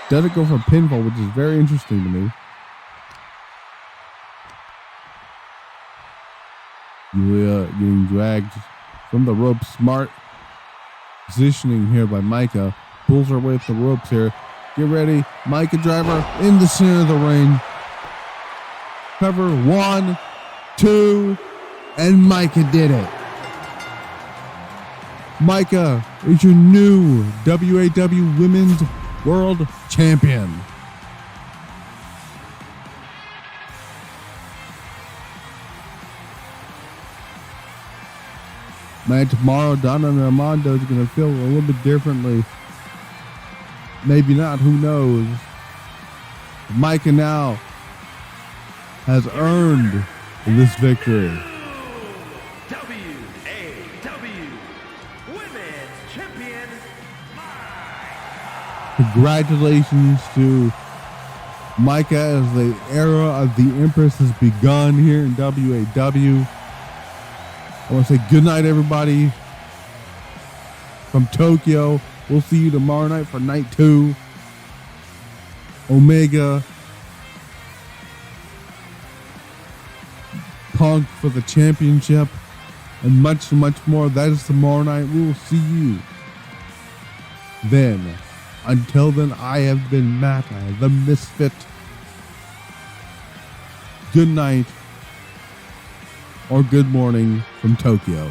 Doesn't go for pinfall, which is very interesting to me. Giulia getting dragged from the ropes. Smart positioning here by Maika. Pulls her way up the ropes here. Get ready. Maika driver in the center of the ring. Cover 1, 2, and Maika did it. Maika is your new WAW Women's World Champion. Man, tomorrow Donna and Armando is going to feel a little bit differently. Maybe not, who knows. Maika now has earned this victory. WAW Women's Champion, Congratulations to Maika as the era of the Empress has begun here in WAW. I want to say good night, everybody, from Tokyo. We'll see you tomorrow night for night 2. Omega. Punk for the championship. And much, much more. That is tomorrow night. We will see you then. Until then, I have been Matt, the Misfit. Good night or good morning from Tokyo.